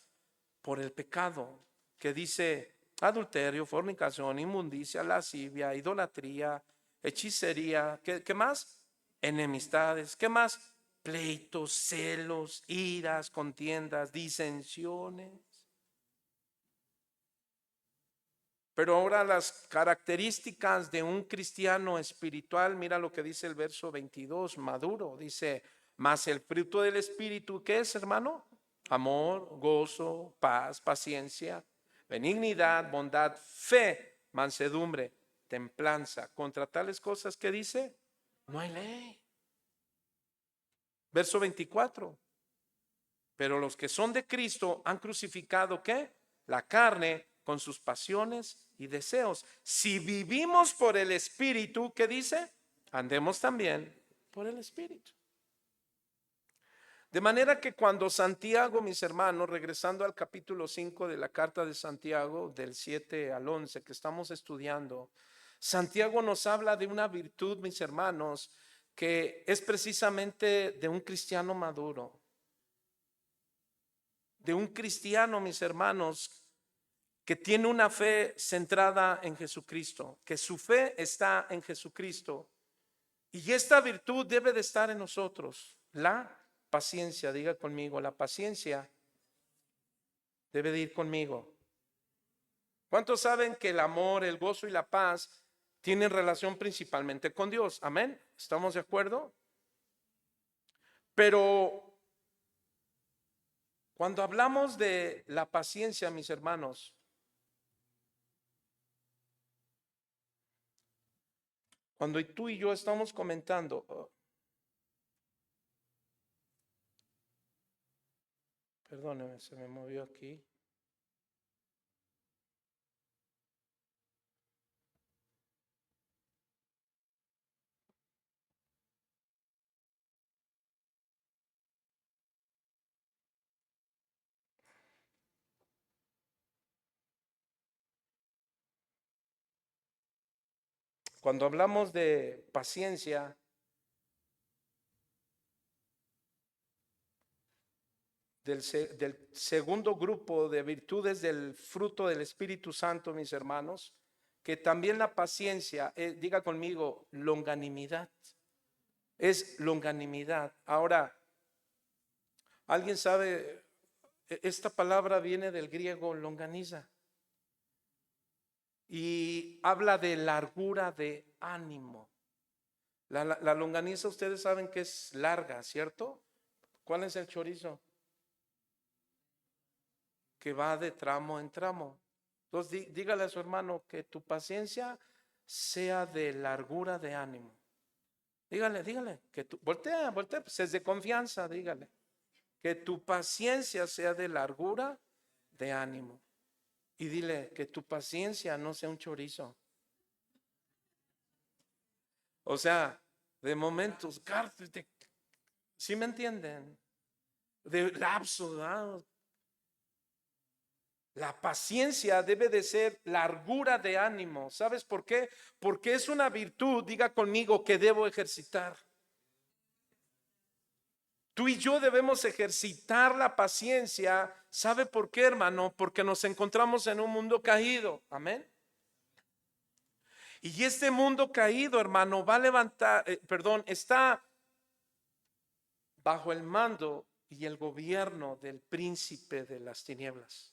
S1: por el pecado, que dice adulterio, fornicación, inmundicia, lascivia, idolatría, hechicería, ¿qué más? Enemistades, ¿qué más? Pleitos, celos, iras, contiendas, disensiones. Pero ahora las características de un cristiano espiritual, mira lo que dice el verso 22, maduro, dice, mas el fruto del Espíritu, ¿qué es, hermano? Amor, gozo, paz, paciencia, benignidad, bondad, fe, mansedumbre, templanza. Contra tales cosas, ¿qué dice? No hay ley. Verso 24. Pero los que son de Cristo han crucificado, ¿qué? La carne con sus pasiones y deseos. Si vivimos por el Espíritu, ¿qué dice? Andemos también por el Espíritu. De manera que cuando Santiago, mis hermanos, regresando al capítulo 5 de la carta de Santiago, del 7 al 11 que estamos estudiando, Santiago nos habla de una virtud, mis hermanos, que es precisamente de un cristiano maduro. De un cristiano, mis hermanos, que tiene una fe centrada en Jesucristo, que su fe está en Jesucristo. Y esta virtud debe de estar en nosotros, la paciencia. Diga conmigo, la paciencia debe de ir conmigo. ¿Cuántos saben que el amor, el gozo y la paz tienen relación principalmente con Dios? Amén. ¿Estamos de acuerdo? Pero cuando hablamos de la paciencia, mis hermanos, cuando tú y yo estamos comentando, perdóneme, se me movió aquí. Cuando hablamos de paciencia, del segundo grupo de virtudes del fruto del Espíritu Santo, mis hermanos, que también la paciencia, diga conmigo, longanimidad, es longanimidad. Ahora, ¿alguien sabe? Esta palabra viene del griego longaniza y habla de largura de ánimo. La longaniza, ustedes saben que es larga, ¿cierto? ¿Cuál es el chorizo? Que va de tramo en tramo. Entonces dígale a su hermano que tu paciencia sea de largura de ánimo. Dígale, que tu, voltea, pues es de confianza, dígale. Que tu paciencia sea de largura de ánimo. Y dile que tu paciencia no sea un chorizo. O sea, de momentos, ¿sí me entienden? De lapso, ¿verdad? La paciencia debe de ser largura de ánimo. ¿Sabes por qué? Porque es una virtud, diga conmigo, que debo ejercitar. Tú y yo debemos ejercitar la paciencia. ¿Sabe por qué, hermano? Porque nos encontramos en un mundo caído. Amén. Y este mundo caído, hermano, va a levantar, está bajo el mando y el gobierno del príncipe de las tinieblas.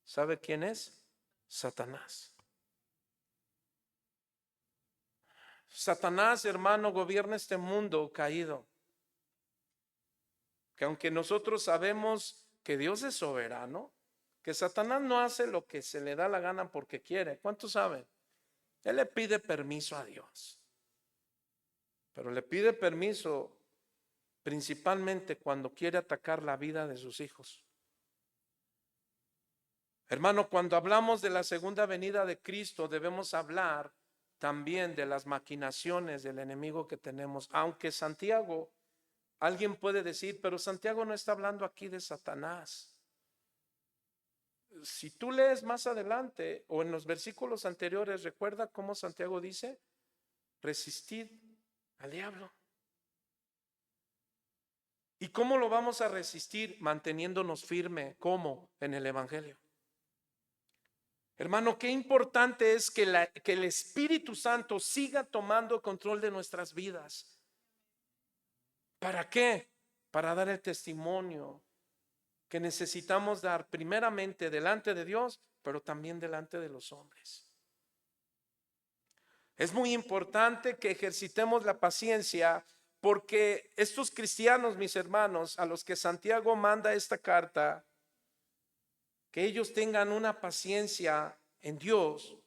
S1: ¿Sabe quién es? Satanás. Satanás, hermano, gobierna este mundo caído. Que aunque nosotros sabemos que Dios es soberano, que Satanás no hace lo que se le da la gana porque quiere. ¿Cuántos saben? Él le pide permiso a Dios. Pero le pide permiso principalmente cuando quiere atacar la vida de sus hijos. Hermano, cuando hablamos de la segunda venida de Cristo, debemos hablar también de las maquinaciones del enemigo que tenemos. Aunque Santiago, alguien puede decir, pero Santiago no está hablando aquí de Satanás. Si tú lees más adelante o en los versículos anteriores, recuerda cómo Santiago dice, resistid al diablo. ¿Y cómo lo vamos a resistir? Manteniéndonos firme. ¿Cómo? En el Evangelio. Hermano, qué importante es que el Espíritu Santo siga tomando control de nuestras vidas. ¿Para qué? Para dar el testimonio que necesitamos dar primeramente delante de Dios, pero también delante de los hombres. Es muy importante que ejercitemos la paciencia, porque estos cristianos, mis hermanos, a los que Santiago manda esta carta, que ellos tengan una paciencia en Dios.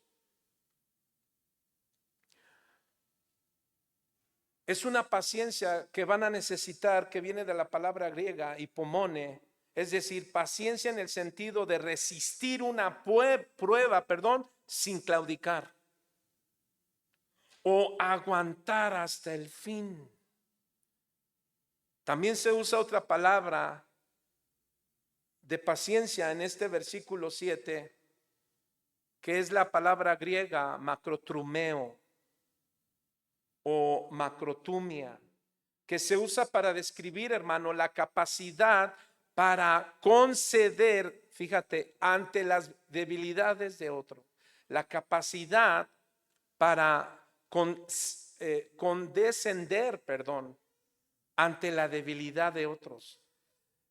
S1: Es una paciencia que van a necesitar, que viene de la palabra griega hipomone, es decir, paciencia en el sentido de resistir una prueba, sin claudicar o aguantar hasta el fin. También se usa otra palabra de paciencia en este versículo 7, que es la palabra griega macrotrumeo o macrotumia, que se usa para describir, hermano, la capacidad para conceder, fíjate, ante las debilidades de otro, la capacidad para condescender, ante la debilidad de otros.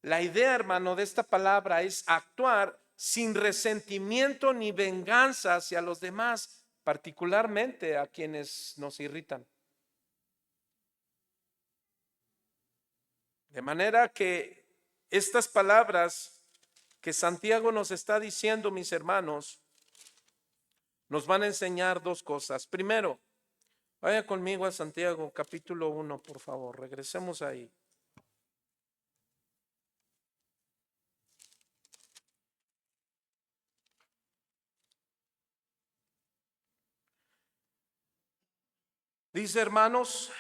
S1: La idea, hermano, de esta palabra es actuar sin resentimiento ni venganza hacia los demás, particularmente a quienes nos irritan. De manera que estas palabras que Santiago nos está diciendo, mis hermanos, nos van a enseñar dos cosas. Primero, vaya conmigo a Santiago capítulo 1, por favor, regresemos ahí. Dice, hermanos,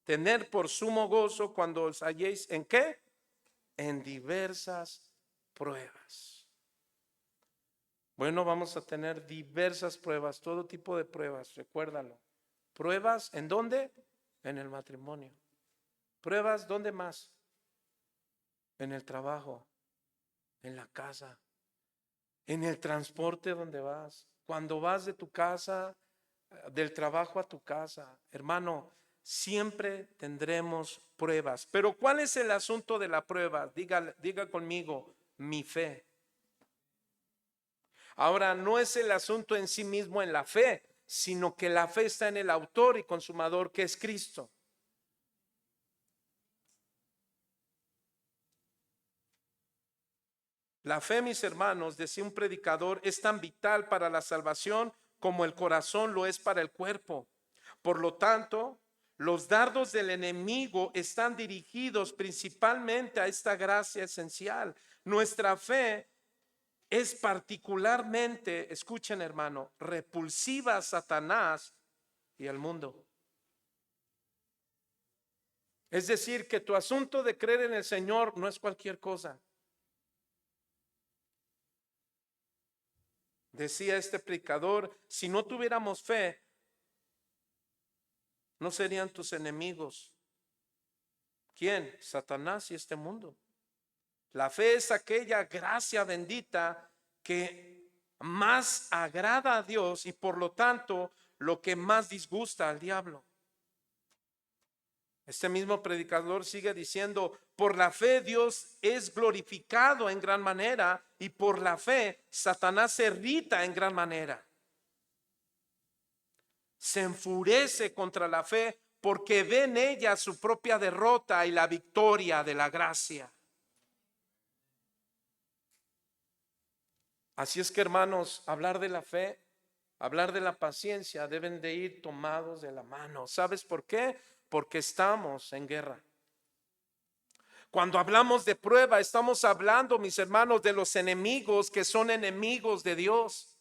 S1: tener por sumo gozo cuando os halléis ¿en qué? En diversas pruebas. Bueno, vamos a tener diversas pruebas, todo tipo de pruebas, recuérdalo. Pruebas, ¿en dónde? En el matrimonio. Pruebas, ¿dónde más? En el trabajo, en la casa, en el transporte donde vas, cuando vas de tu casa, del trabajo a tu casa. Hermano, siempre tendremos pruebas. Pero ¿cuál es el asunto de la prueba? Diga conmigo, mi fe. Ahora, no es el asunto en sí mismo en la fe, sino que la fe está en el autor y consumador, que es Cristo. La fe, mis hermanos, decía un predicador, es tan vital para la salvación como el corazón lo es para el cuerpo. Por lo tanto, los dardos del enemigo están dirigidos principalmente a esta gracia esencial. Nuestra fe es particularmente, escuchen hermano, repulsiva a Satanás y al mundo. Es decir, que tu asunto de creer en el Señor no es cualquier cosa. Decía este predicador, si no tuviéramos fe, no serían tus enemigos. ¿Quién? Satanás y este mundo. La fe es aquella gracia bendita que más agrada a Dios y por lo tanto lo que más disgusta al diablo. Este mismo predicador sigue diciendo, por la fe Dios es glorificado en gran manera y por la fe Satanás se irrita en gran manera. se enfurece contra la fe porque ve en ella su propia derrota y la victoria de la gracia. Así es que, hermanos, hablar de la fe, hablar de la paciencia deben de ir tomados de la mano. ¿Sabes por qué? Porque estamos en guerra. Cuando hablamos de prueba, estamos hablando, mis hermanos, de los enemigos que son enemigos de Dios.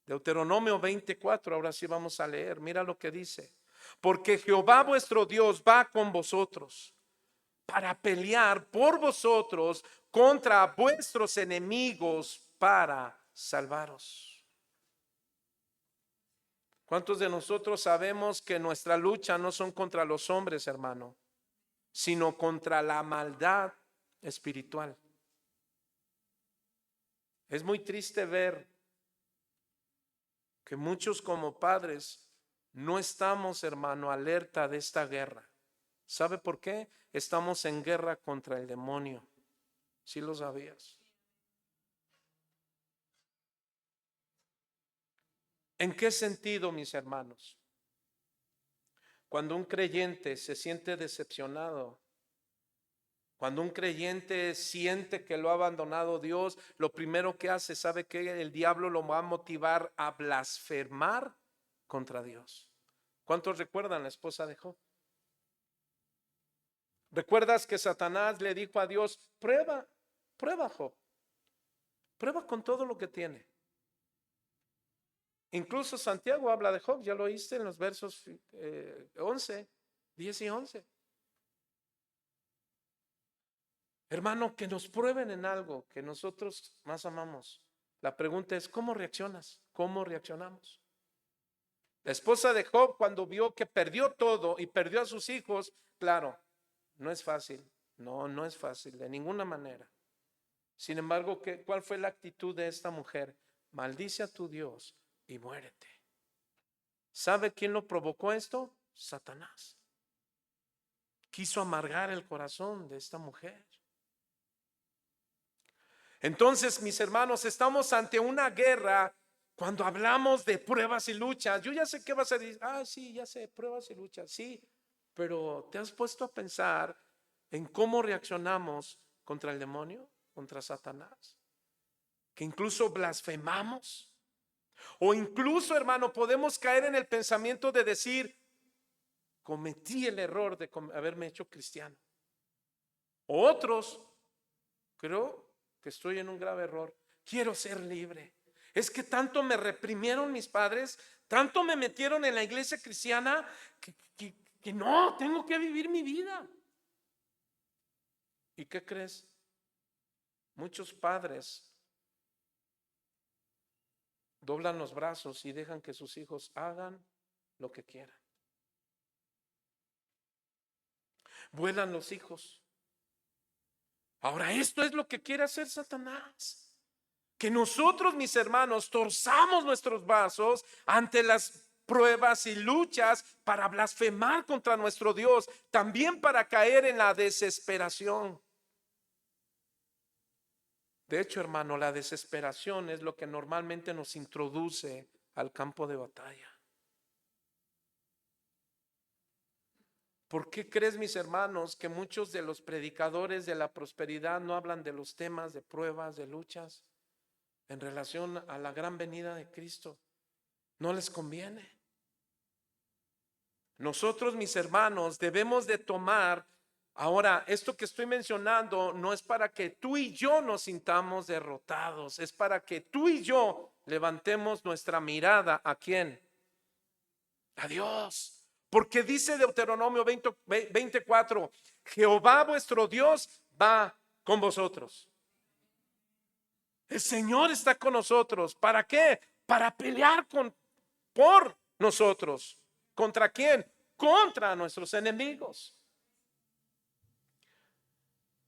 S1: Deuteronomio 24, ahora sí vamos a leer. Mira lo que dice. Porque Jehová vuestro Dios va con vosotros para pelear por vosotros contra vuestros enemigos para salvaros. ¿Cuántos de nosotros sabemos que nuestra lucha no son contra los hombres, hermano, sino contra la maldad espiritual? Es muy triste ver que muchos como padres no estamos, hermano, alerta de esta guerra. ¿Sabe por qué? Estamos en guerra contra el demonio. ¿Sí lo sabías? ¿En qué sentido, mis hermanos? Cuando un creyente se siente decepcionado, cuando un creyente siente que lo ha abandonado Dios, lo primero que hace, ¿sabe qué? El diablo lo va a motivar a blasfemar contra Dios. ¿Cuántos recuerdan la esposa de Job? ¿Recuerdas que Satanás le dijo a Dios, prueba Job, prueba con todo lo que tiene? Incluso Santiago habla de Job, ya lo oíste en los versos 11, 10 y 11. Hermano, que nos prueben en algo que nosotros más amamos. La pregunta es, ¿cómo reaccionas? ¿Cómo reaccionamos? La esposa de Job, cuando vio que perdió todo y perdió a sus hijos, claro, no es fácil. No es fácil, de ninguna manera. Sin embargo, ¿cuál fue la actitud de esta mujer? Maldice a tu Dios y muérete. ¿Sabe quién lo provocó esto? Satanás. Quiso amargar el corazón de esta mujer. Entonces, mis hermanos, estamos ante una guerra. Cuando hablamos de pruebas y luchas, yo ya sé qué vas a decir. Sí, ya sé, pruebas y luchas, sí. Pero ¿te has puesto a pensar en cómo reaccionamos contra el demonio, contra Satanás? Que incluso blasfemamos. O incluso, hermano, podemos caer en el pensamiento de decir, cometí el error de haberme hecho cristiano. O otros, creo que estoy en un grave error. Quiero ser libre. Es que tanto me reprimieron mis padres, tanto me metieron en la iglesia cristiana, que no, tengo que vivir mi vida. ¿Y qué crees? Muchos padres doblan los brazos y dejan que sus hijos hagan lo que quieran. Vuelan los hijos. Ahora, esto es lo que quiere hacer Satanás. Que nosotros, mis hermanos, torzamos nuestros brazos ante las pruebas y luchas para blasfemar contra nuestro Dios, también para caer en la desesperación. De hecho, hermano, la desesperación es lo que normalmente nos introduce al campo de batalla. ¿Por qué crees, mis hermanos, que muchos de los predicadores de la prosperidad no hablan de los temas de pruebas, de luchas en relación a la gran venida de Cristo? No les conviene. Nosotros, mis hermanos, debemos de tomar, ahora, esto que estoy mencionando no es para que tú y yo nos sintamos derrotados, es para que tú y yo levantemos nuestra mirada. ¿A quién? A Dios. Porque dice Deuteronomio 24, Jehová vuestro Dios va con vosotros. El Señor está con nosotros. ¿Para qué? Para pelear por nosotros. ¿Contra quién? Contra nuestros enemigos.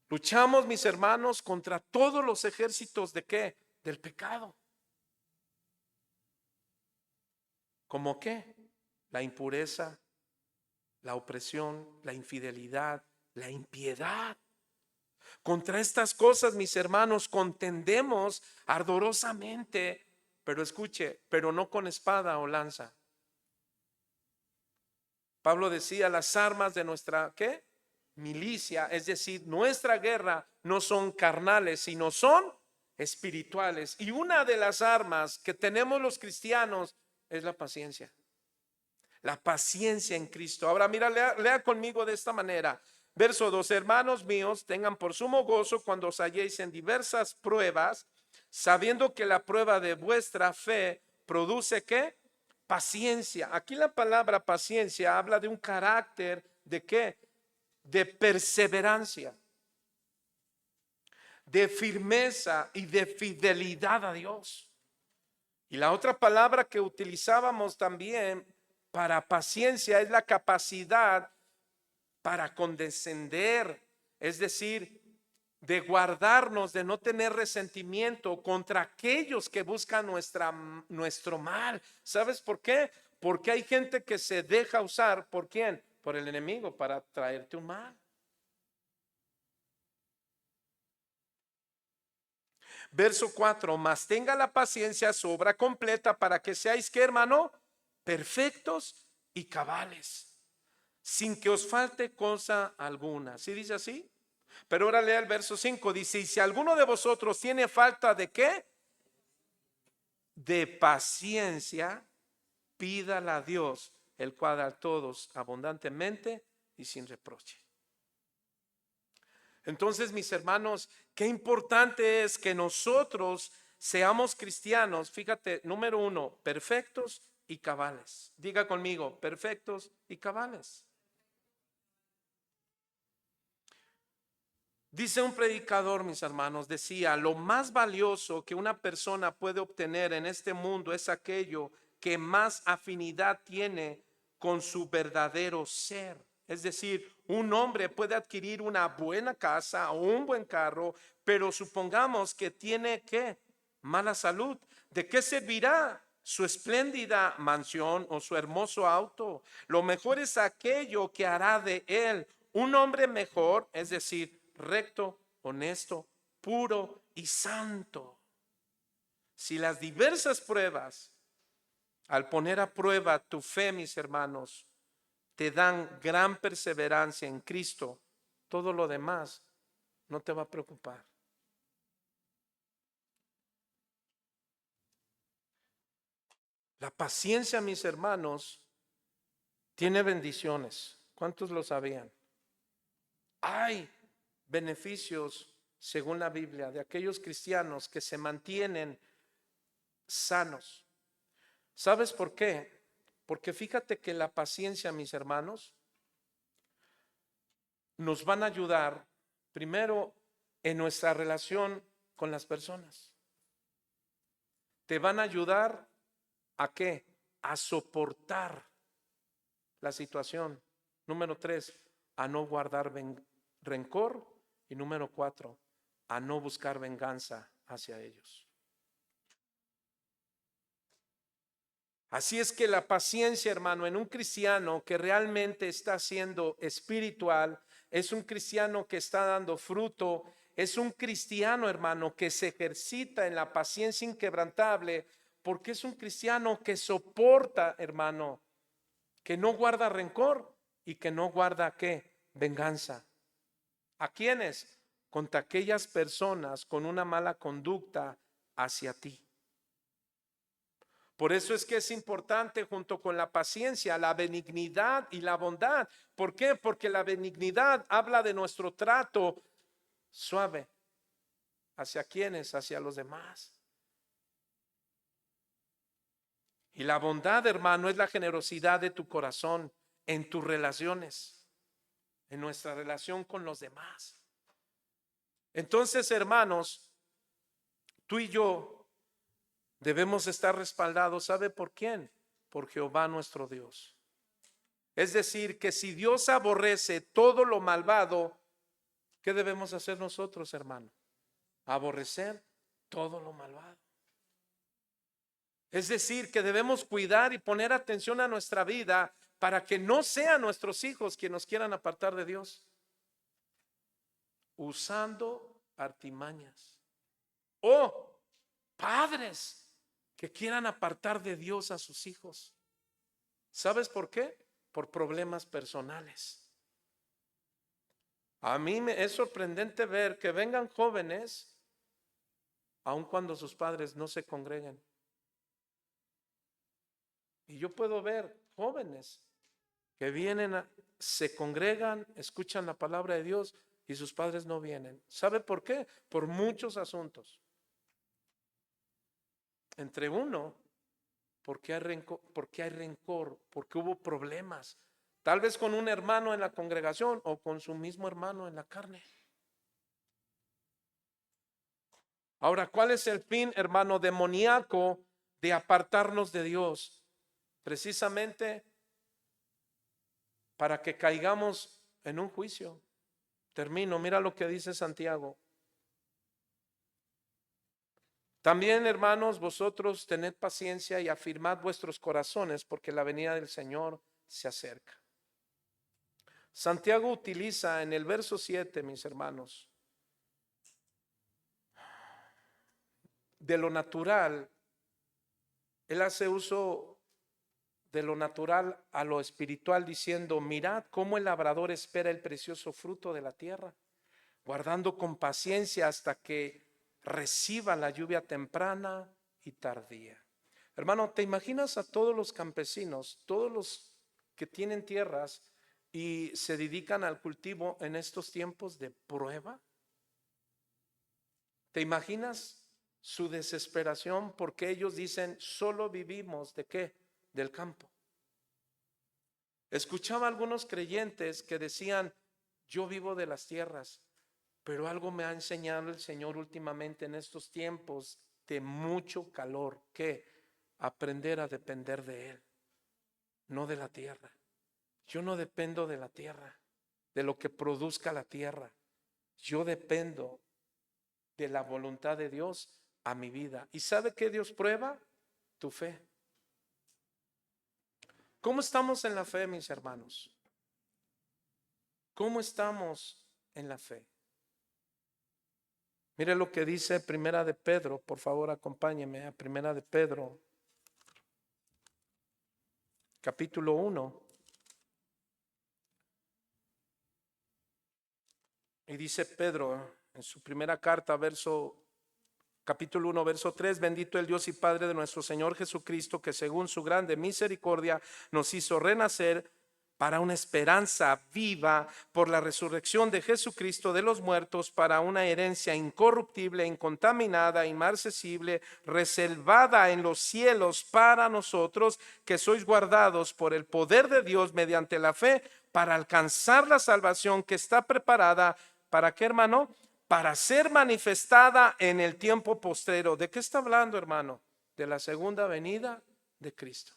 S1: Luchamos, mis hermanos, contra todos los ejércitos de qué? Del pecado. ¿Cómo qué? La impureza, la opresión, la infidelidad, la impiedad. Contra estas cosas, mis hermanos, contendemos ardorosamente, pero escuche, pero no con espada o lanza. Pablo decía, las armas de nuestra, ¿qué? Milicia, es decir, nuestra guerra no son carnales, sino son espirituales. Y una de las armas que tenemos los cristianos es la paciencia. La paciencia en Cristo. Ahora mira, lea conmigo de esta manera. Verso 2, hermanos míos, tengan por sumo gozo cuando os halléis en diversas pruebas, sabiendo que la prueba de vuestra fe produce ¿qué? Paciencia. Aquí la palabra paciencia habla de un carácter de ¿qué? De perseverancia, de firmeza y de fidelidad a Dios. Y la otra palabra que utilizábamos también para paciencia es la capacidad para condescender, es decir, de guardarnos, de no tener resentimiento contra aquellos que buscan nuestro mal. ¿Sabes por qué? Porque hay gente que se deja usar, ¿por quién? Por el enemigo para traerte un mal. Verso 4, mas tenga la paciencia su obra completa para que seáis, ¿qué, hermano? Perfectos y cabales, sin que os falte cosa alguna. ¿Sí dice así? Pero ahora lea el verso 5, dice, y si alguno de vosotros tiene falta de ¿qué? De paciencia, pídala a Dios, el cual da a todos abundantemente y sin reproche. Entonces, mis hermanos, qué importante es que nosotros seamos cristianos. Fíjate, número 1, perfectos y cabales. Diga conmigo, perfectos y cabales. Dice un predicador, mis hermanos, decía, lo más valioso que una persona puede obtener en este mundo es aquello que más afinidad tiene con su verdadero ser. Es decir, un hombre puede adquirir una buena casa o un buen carro, pero supongamos que tiene ¿qué? Mala salud. ¿De qué servirá su espléndida mansión o su hermoso auto? Lo mejor es aquello que hará de él un hombre mejor, es decir, recto, honesto, puro y santo. Si las diversas pruebas, al poner a prueba tu fe, mis hermanos, te dan gran perseverancia en Cristo, todo lo demás no te va a preocupar. La paciencia, mis hermanos, tiene bendiciones. ¿Cuántos lo sabían? Hay beneficios, según la Biblia, de aquellos cristianos que se mantienen sanos. ¿Sabes por qué? Porque fíjate que la paciencia, mis hermanos, nos van a ayudar primero en nuestra relación con las personas. Te van a ayudar ¿a qué? A soportar la situación. Número 3, a no guardar rencor. Y número 4, a no buscar venganza hacia ellos. Así es que la paciencia, hermano, en un cristiano que realmente está siendo espiritual, es un cristiano que está dando fruto, es un cristiano, hermano, que se ejercita en la paciencia inquebrantable, porque es un cristiano que soporta, hermano, que no guarda rencor y que no guarda ¿qué? Venganza. ¿A quiénes? Contra aquellas personas con una mala conducta hacia ti. Por eso es que es importante junto con la paciencia, la benignidad y la bondad. ¿Por qué? Porque la benignidad habla de nuestro trato suave. ¿Hacia quiénes? Hacia los demás. Y la bondad, hermano, es la generosidad de tu corazón en tus relaciones, en nuestra relación con los demás. Entonces, hermanos, tú y yo debemos estar respaldados, ¿sabe por quién? Por Jehová nuestro Dios. Es decir, que si Dios aborrece todo lo malvado, ¿qué debemos hacer nosotros, hermano? Aborrecer todo lo malvado. Es decir, que debemos cuidar y poner atención a nuestra vida para que no sean nuestros hijos quienes nos quieran apartar de Dios, usando artimañas. O padres que quieran apartar de Dios a sus hijos. ¿Sabes por qué? por problemas personales. A mí es sorprendente ver que vengan jóvenes, aun cuando sus padres no se congreguen. Y yo puedo ver jóvenes que vienen, se congregan, escuchan la palabra de Dios y sus padres no vienen. ¿Sabe por qué? Por muchos asuntos. Entre uno, porque hay rencor, porque hubo problemas, tal vez con un hermano en la congregación o con su mismo hermano en la carne. Ahora, ¿cuál es el fin, hermano, demoníaco de apartarnos de Dios? Precisamente para que caigamos en un juicio. Termino, mira lo que dice Santiago. También, hermanos, vosotros tened paciencia y afirmad vuestros corazones, porque la venida del Señor se acerca. Santiago utiliza en el verso 7, mis hermanos, de lo natural. Él hace uso de lo natural a lo espiritual, diciendo: mirad cómo el labrador espera el precioso fruto de la tierra, guardando con paciencia hasta que reciba la lluvia temprana y tardía. Hermano, ¿te imaginas a todos los campesinos, todos los que tienen tierras y se dedican al cultivo en estos tiempos de prueba? ¿Te imaginas su desesperación? Porque ellos dicen: solo vivimos ¿de qué? Del campo. Escuchaba a algunos creyentes que decían: yo vivo de las tierras, pero algo me ha enseñado el Señor últimamente en estos tiempos de mucho calor, que aprender a depender de Él, no de la tierra. Yo no dependo de la tierra, de lo que produzca la tierra. Yo dependo de la voluntad de Dios a mi vida. ¿Y sabe qué Dios prueba? Tu fe. ¿Cómo estamos en la fe, mis hermanos? ¿Cómo estamos en la fe? Mire lo que dice Primera de Pedro, por favor acompáñeme a Primera de Pedro, capítulo 1. Y dice Pedro en su primera carta, capítulo 1, verso 3: bendito el Dios y Padre de nuestro Señor Jesucristo, que según su grande misericordia nos hizo renacer para una esperanza viva por la resurrección de Jesucristo de los muertos, para una herencia incorruptible, incontaminada, inmarcesible, reservada en los cielos para nosotros, que sois guardados por el poder de Dios mediante la fe, para alcanzar la salvación que está preparada. ¿Para qué, hermano? Para ser manifestada en el tiempo postrero. ¿De qué está hablando, hermano? De la segunda venida de Cristo.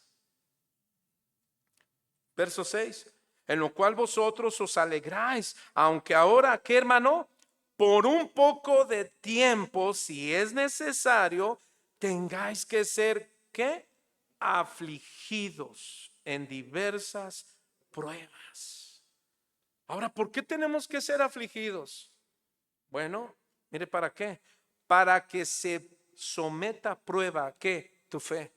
S1: Verso 6: en lo cual vosotros os alegráis, aunque ahora, ¿qué, hermano? Por un poco de tiempo, si es necesario, tengáis que ser, ¿qué? Afligidos en diversas pruebas. Ahora, ¿por qué tenemos que ser afligidos? Bueno, mire, ¿para qué? Para que se someta a prueba, ¿qué? Tu fe.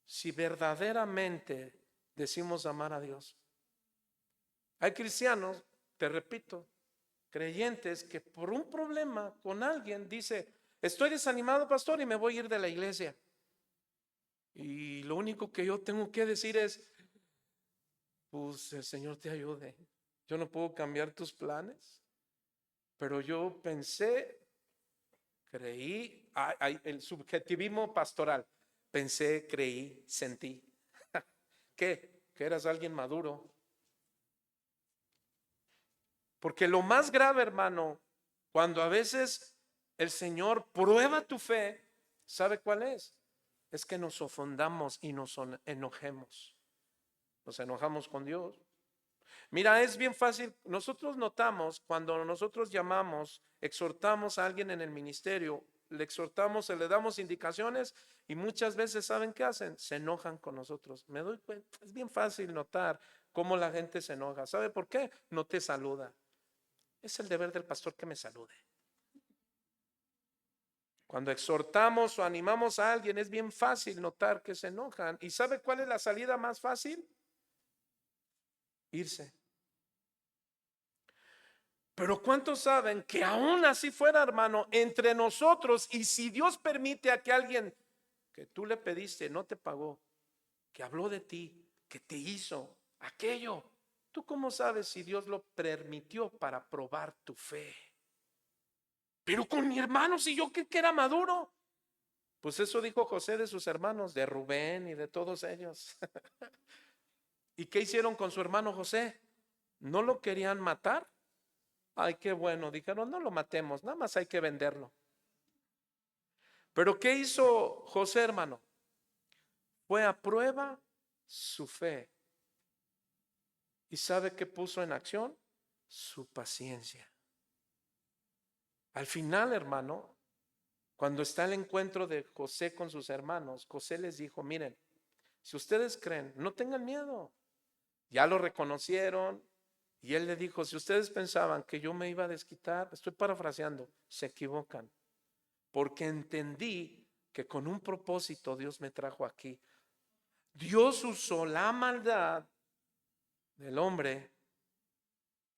S1: Si verdaderamente decimos amar a Dios. Hay cristianos, te repito, creyentes, que por un problema con alguien dice: estoy desanimado, pastor, y me voy a ir de la iglesia. Y lo único que yo tengo que decir es: pues el Señor te ayude. Yo no puedo cambiar tus planes, pero yo pensé, creí, el subjetivismo pastoral, pensé, creí, sentí. ¿Qué? Que eras alguien maduro. Porque lo más grave, hermano, cuando a veces el Señor prueba tu fe, ¿sabe cuál es? Es que nos ofendamos y nos enojemos. Nos enojamos con Dios. Mira, es bien fácil. Nosotros notamos cuando nosotros llamamos, exhortamos a alguien en el ministerio, le exhortamos, le damos indicaciones, y muchas veces, ¿saben qué hacen? Se enojan con nosotros. Me doy cuenta, es bien fácil notar cómo la gente se enoja. ¿Sabe por qué? No te saluda. Es el deber del pastor que me salude. Cuando exhortamos o animamos a alguien, es bien fácil notar que se enojan. ¿Y sabe cuál es la salida más fácil? Irse. Pero ¿cuántos saben que aún así fuera, hermano, entre nosotros, y si Dios permite a que alguien que tú le pediste no te pagó, que habló de ti, que te hizo aquello, ¿tú cómo sabes si Dios lo permitió para probar tu fe? Pero con mi hermano, si yo que era maduro. Pues eso dijo José de sus hermanos, de Rubén y de todos ellos. ¿Y qué hicieron con su hermano José? ¿No lo querían matar? Ay, qué bueno. Dijeron, no lo matemos, nada más hay que venderlo. Pero ¿qué hizo José, hermano? Fue a prueba su fe. ¿Y sabe qué puso en acción? Su paciencia. Al final, hermano, cuando está el encuentro de José con sus hermanos, José les dijo, miren, si ustedes creen, no tengan miedo. Ya lo reconocieron y él le dijo, si ustedes pensaban que yo me iba a desquitar, estoy parafraseando, se equivocan, porque entendí que con un propósito Dios me trajo aquí. Dios usó la maldad del hombre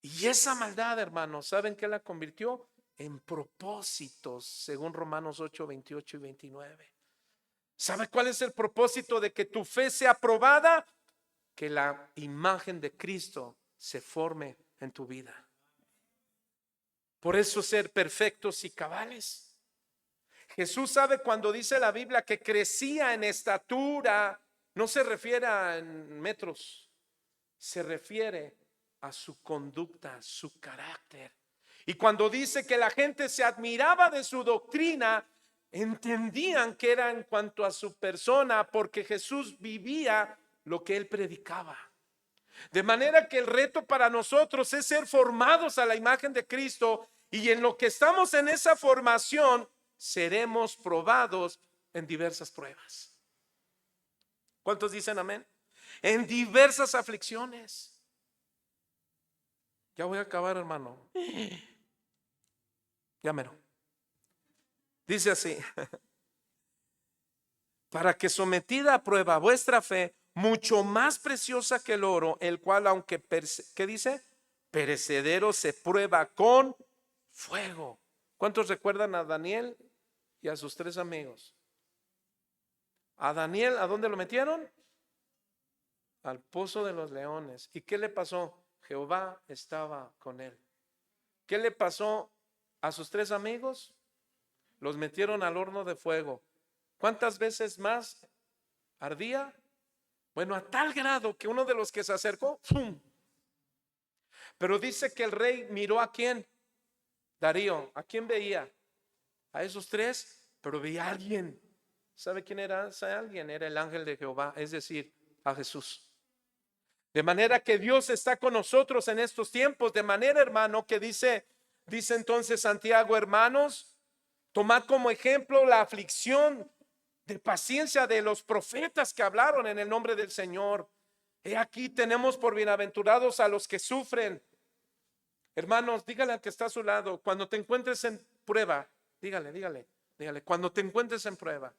S1: y esa maldad, hermanos, ¿saben qué la convirtió? En propósitos, según Romanos 8, 28 y 29. ¿Sabe cuál es el propósito de que tu fe sea probada? Que la imagen de Cristo se forme en tu vida. Por eso ser perfectos y cabales. Jesús sabe cuando dice la Biblia que crecía en estatura, no se refiere a metros, se refiere a su conducta, su carácter. Y cuando dice que la gente se admiraba de su doctrina, entendían que era en cuanto a su persona, porque Jesús vivía lo que él predicaba. De manera que el reto para nosotros es ser formados a la imagen de Cristo, y en lo que estamos en esa formación seremos probados en diversas pruebas. ¿Cuántos dicen amén? En diversas aflicciones. Ya voy a acabar, hermano. Ya mero. Dice así: para que sometida a prueba vuestra fe, mucho más preciosa que el oro, el cual aunque, ¿qué dice? Perecedero, se prueba con fuego. ¿Cuántos recuerdan a Daniel y a sus 3 amigos? A Daniel, ¿a dónde lo metieron? Al pozo de los leones. ¿Y qué le pasó? Jehová estaba con él. ¿Qué le pasó a sus 3 amigos? Los metieron al horno de fuego. ¿Cuántas veces más ardía? Bueno, a tal grado que uno de los que se acercó, ¡fum! Pero dice que el rey miró a quién, Darío, ¿a quién veía? A esos 3, pero veía a alguien. ¿Sabe quién era ese alguien? Era el ángel de Jehová, es decir, a Jesús. De manera que Dios está con nosotros en estos tiempos, de manera, hermano, que dice entonces Santiago, hermanos, tomad como ejemplo la aflicción de paciencia de los profetas que hablaron en el nombre del Señor. He aquí tenemos por bienaventurados a los que sufren. Hermanos, dígale al que está a su lado, cuando te encuentres en prueba, dígale, cuando te encuentres en prueba,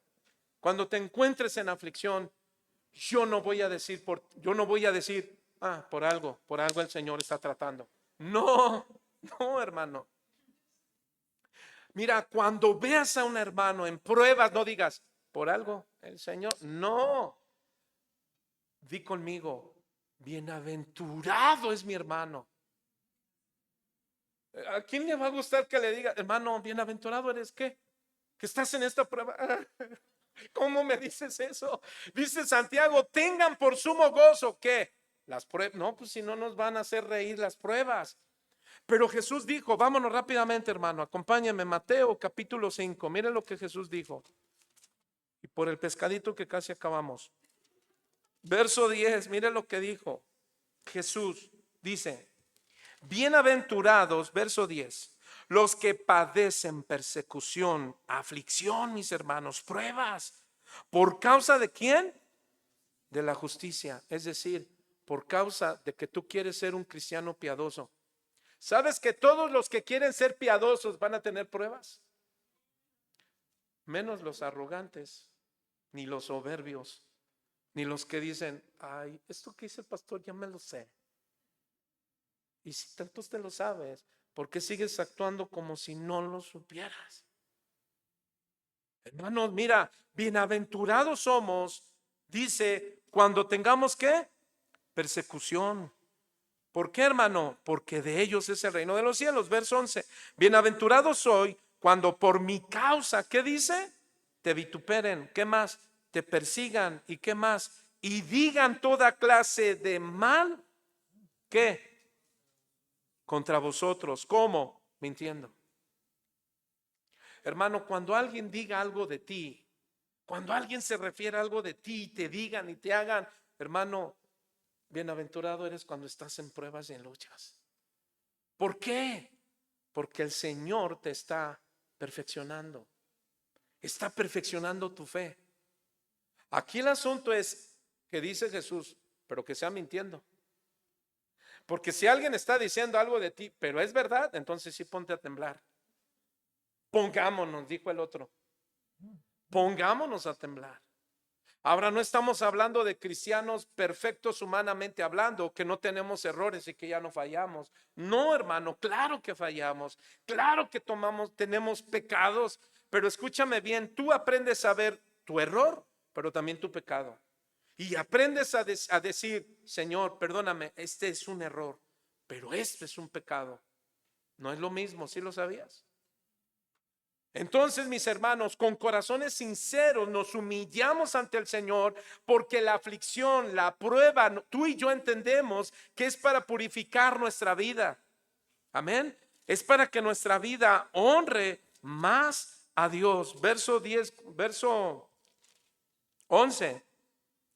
S1: cuando te encuentres en aflicción, yo no voy a decir, por algo el Señor está tratando. No, hermano. Mira, cuando veas a un hermano en pruebas, no digas, por algo el Señor, no. Di conmigo, bienaventurado es mi hermano. ¿A quién le va a gustar que le diga, hermano, bienaventurado eres qué? Que estás en esta prueba. ¿Cómo me dices eso? Dice Santiago, tengan por sumo gozo que las pruebas, no, pues si no nos van a hacer reír las pruebas. Pero Jesús dijo, vámonos rápidamente, hermano, acompáñenme, Mateo capítulo 5, miren lo que Jesús dijo. Y por el pescadito que casi acabamos. Verso 10, miren lo que dijo Jesús. Dice, bienaventurados, verso 10, los que padecen persecución, aflicción, mis hermanos, pruebas. ¿Por causa de quién? De la justicia. Es decir, por causa de que tú quieres ser un cristiano piadoso. ¿Sabes que todos los que quieren ser piadosos van a tener pruebas? menos los arrogantes, ni los soberbios, ni los que dicen, ay, esto que dice el pastor ya me lo sé. Y si tantos te lo sabes, ¿por qué sigues actuando como si no lo supieras? Hermanos, mira, bienaventurados somos, dice, cuando tengamos ¿qué? Persecución. ¿Por qué, hermano? Porque de ellos es el reino de los cielos. Verso 11. Bienaventurado soy cuando por mi causa, ¿qué dice? Te vituperen. ¿Qué más? Te persigan. ¿Y qué más? Y digan toda clase de mal. ¿Qué? Contra vosotros. ¿Cómo? Mintiendo. Hermano, cuando alguien diga algo de ti, cuando alguien se refiere a algo de ti y te digan y te hagan, hermano, bienaventurado eres cuando estás en pruebas y en luchas. ¿Por qué? Porque el Señor te está perfeccionando tu fe. Aquí el asunto es que dice Jesús, pero que sea mintiendo. Porque si alguien está diciendo algo de ti, pero es verdad, entonces sí ponte a temblar. Pongámonos, dijo el otro, pongámonos a temblar. Ahora no estamos hablando de cristianos perfectos humanamente hablando, que no tenemos errores y que ya no fallamos. No, hermano, claro que fallamos, claro que tenemos pecados, pero escúchame bien, tú aprendes a ver tu error, pero también tu pecado. Y aprendes a decir, Señor, perdóname, este es un error, pero este es un pecado. No es lo mismo, ¿sí lo sabías? Entonces, mis hermanos, con corazones sinceros nos humillamos ante el Señor porque la aflicción, la prueba, tú y yo entendemos que es para purificar nuestra vida. Amén. Es para que nuestra vida honre más a Dios. Verso 10, verso 11,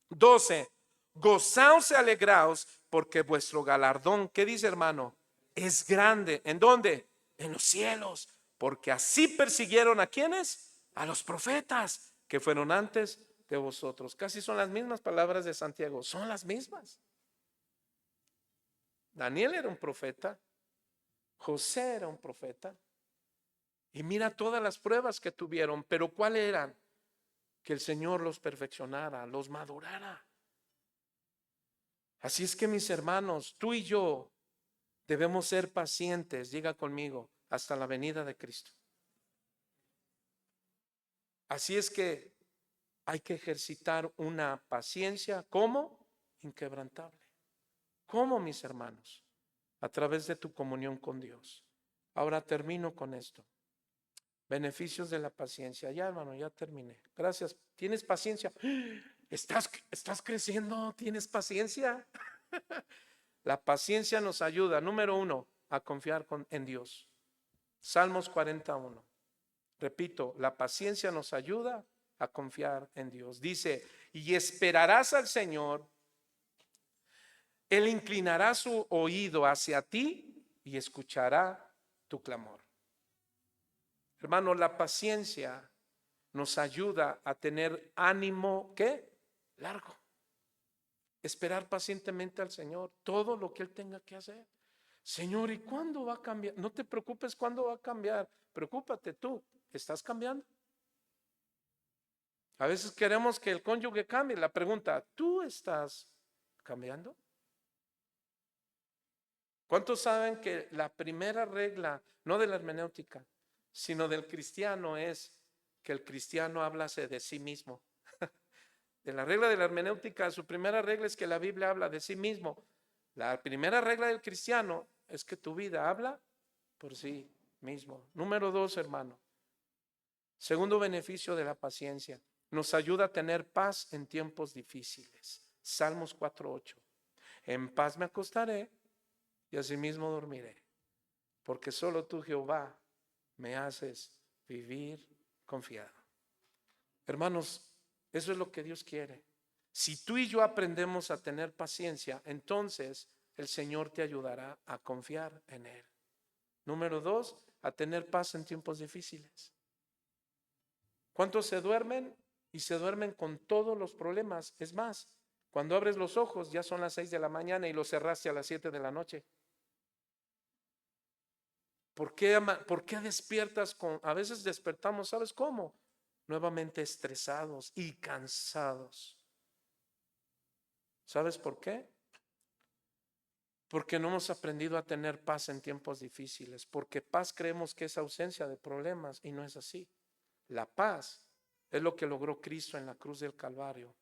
S1: 12. Gozaos y alegraos porque vuestro galardón, ¿qué dice, hermano? Es grande. ¿En dónde? En los cielos. Porque así persiguieron a quienes, a los profetas que fueron antes de vosotros. Casi son las mismas palabras de Santiago, son las mismas. Daniel era un profeta, José era un profeta, y mira todas las pruebas que tuvieron, pero ¿cuál eran? Que el Señor los perfeccionara, los madurara. Así es que, mis hermanos, tú y yo debemos ser pacientes, diga conmigo, hasta la venida de Cristo. Así es que hay que ejercitar una paciencia, ¿cómo? Inquebrantable. ¿Cómo, mis hermanos? A través de tu comunión con Dios. Ahora termino con esto. Beneficios de la paciencia. Ya, hermano, ya terminé. Gracias. ¿Tienes paciencia? ¿Estás creciendo? ¿Tienes paciencia? La paciencia nos ayuda, número 1, a confiar en Dios. Salmos 41. Repito, la paciencia nos ayuda a confiar en Dios. Dice, y esperarás al Señor, Él inclinará su oído hacia ti y escuchará tu clamor. Hermano, la paciencia nos ayuda a tener ánimo, ¿qué? Largo. Esperar pacientemente al Señor, todo lo que Él tenga que hacer. Señor, ¿y cuándo va a cambiar? No te preocupes cuándo va a cambiar, preocúpate tú, ¿estás cambiando? A veces queremos que el cónyuge cambie. La pregunta, ¿tú estás cambiando? ¿Cuántos saben que la primera regla, no de la hermenéutica, sino del cristiano, es que el cristiano hablase de sí mismo? De la regla de la hermenéutica, su primera regla es que la Biblia habla de sí mismo. La primera regla del cristiano es que tu vida habla por sí mismo. Número 2, hermano. Segundo beneficio de la paciencia, nos ayuda a tener paz en tiempos difíciles. Salmos 4:8. En paz me acostaré y asimismo dormiré, porque solo tú, Jehová, me haces vivir confiado. Hermanos, eso es lo que Dios quiere. Si tú y yo aprendemos a tener paciencia, entonces el Señor te ayudará a confiar en Él. Número 2, a tener paz en tiempos difíciles. ¿Cuántos se duermen y se duermen con todos los problemas? Es más, cuando abres los ojos ya son las 6 de la mañana y los cerraste a las 7 de la noche. ¿Por qué despiertas a veces despertamos, ¿sabes cómo? nuevamente estresados y cansados. ¿Sabes por qué? Porque no hemos aprendido a tener paz en tiempos difíciles. Porque paz creemos que es ausencia de problemas y no es así. La paz es lo que logró Cristo en la cruz del Calvario,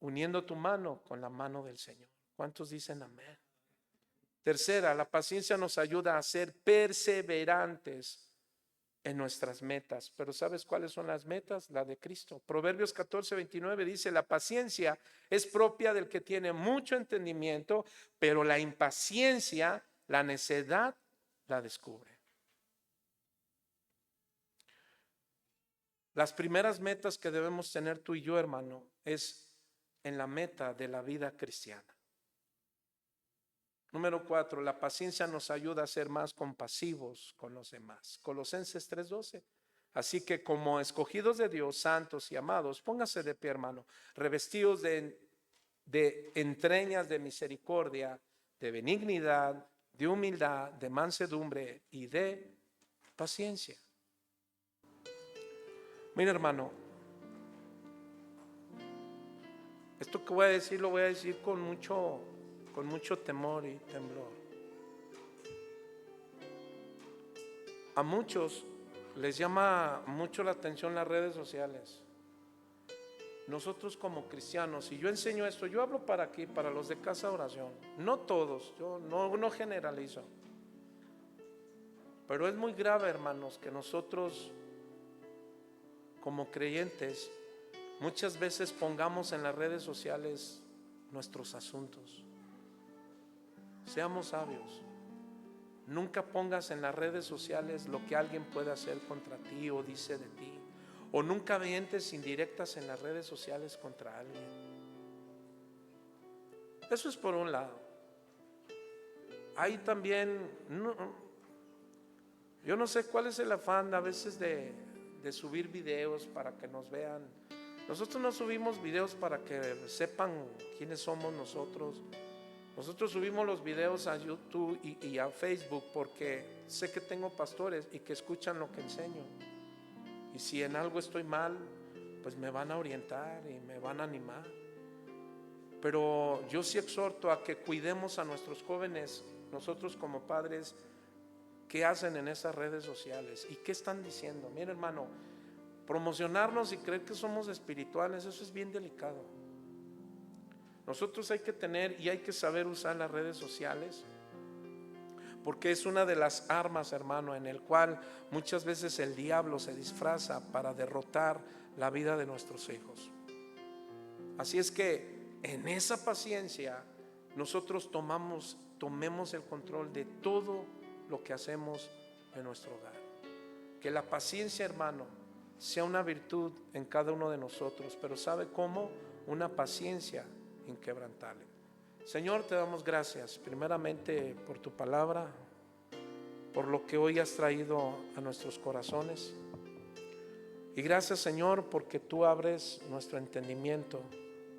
S1: uniendo tu mano con la mano del Señor. ¿Cuántos dicen amén? Tercera, la paciencia nos ayuda a ser perseverantes en nuestras metas. Pero ¿sabes cuáles son las metas? La de Cristo. Proverbios 14:29 dice: la paciencia es propia del que tiene mucho entendimiento, pero la impaciencia, la necedad, la descubre. Las primeras metas que debemos tener tú y yo, hermano, es en la meta de la vida cristiana. Número 4, la paciencia nos ayuda a ser más compasivos con los demás. Colosenses 3:12. Así que como escogidos de Dios, santos y amados, póngase de pie, hermano, revestidos de entrañas de misericordia, de benignidad, de humildad, de mansedumbre y de paciencia. Mira, hermano, esto que voy a decir lo voy a decir con mucho temor y temblor. A muchos les llama mucho la atención las redes sociales. Nosotros como cristianos, y yo enseño esto, yo hablo para aquí, para los de Casa de Oración, no todos, yo no generalizo, pero es muy grave, hermanos, que nosotros como creyentes muchas veces pongamos en las redes sociales nuestros asuntos. Seamos sabios. Nunca pongas en las redes sociales lo que alguien puede hacer contra ti o dice de ti. O nunca avientes indirectas en las redes sociales contra alguien. Eso es por un lado. Hay también, yo no sé cuál es el afán a veces de subir videos para que nos vean. Nosotros no subimos videos para que sepan quiénes somos nosotros. Nosotros subimos los videos a YouTube y a Facebook porque sé que tengo pastores y que escuchan lo que enseño. Y si en algo estoy mal, pues me van a orientar y me van a animar. Pero yo sí exhorto a que cuidemos a nuestros jóvenes, nosotros como padres, qué hacen en esas redes sociales y qué están diciendo. Mira, hermano, promocionarnos y creer que somos espirituales, eso es bien delicado. Nosotros hay que tener y hay que saber usar las redes sociales, porque es una de las armas, hermano, en el cual muchas veces el diablo se disfraza para derrotar la vida de nuestros hijos. Así es que en esa paciencia nosotros tomemos el control de todo lo que hacemos en nuestro hogar. Que la paciencia, hermano, sea una virtud en cada uno de nosotros, pero ¿sabe cómo? Una paciencia inquebrantable. Señor, te damos gracias primeramente por tu palabra, por lo que hoy has traído a nuestros corazones, y gracias, Señor, porque tú abres nuestro entendimiento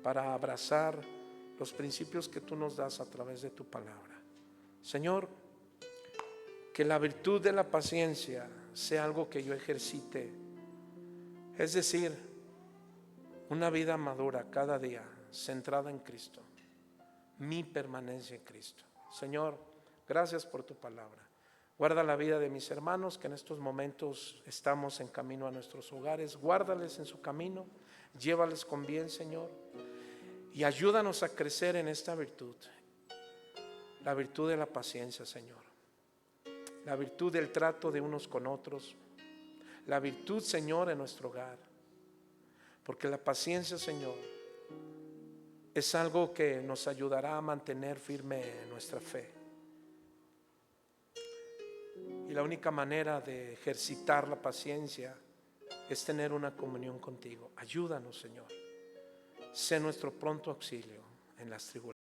S1: para abrazar los principios que tú nos das a través de tu palabra. Señor, que la virtud de la paciencia sea algo que yo ejercite, es decir, una vida madura cada día, centrada en Cristo, mi permanencia en Cristo. Señor, gracias por tu palabra. Guarda la vida de mis hermanos que en estos momentos estamos en camino a nuestros hogares. Guárdales en su camino, llévales con bien, Señor, y ayúdanos a crecer en esta virtud, la virtud de la paciencia, Señor, la virtud del trato de unos con otros, la virtud, Señor, en nuestro hogar, porque la paciencia, Señor, es algo que nos ayudará a mantener firme nuestra fe. Y la única manera de ejercitar la paciencia es tener una comunión contigo. Ayúdanos, Señor. Sé nuestro pronto auxilio en las tribulaciones.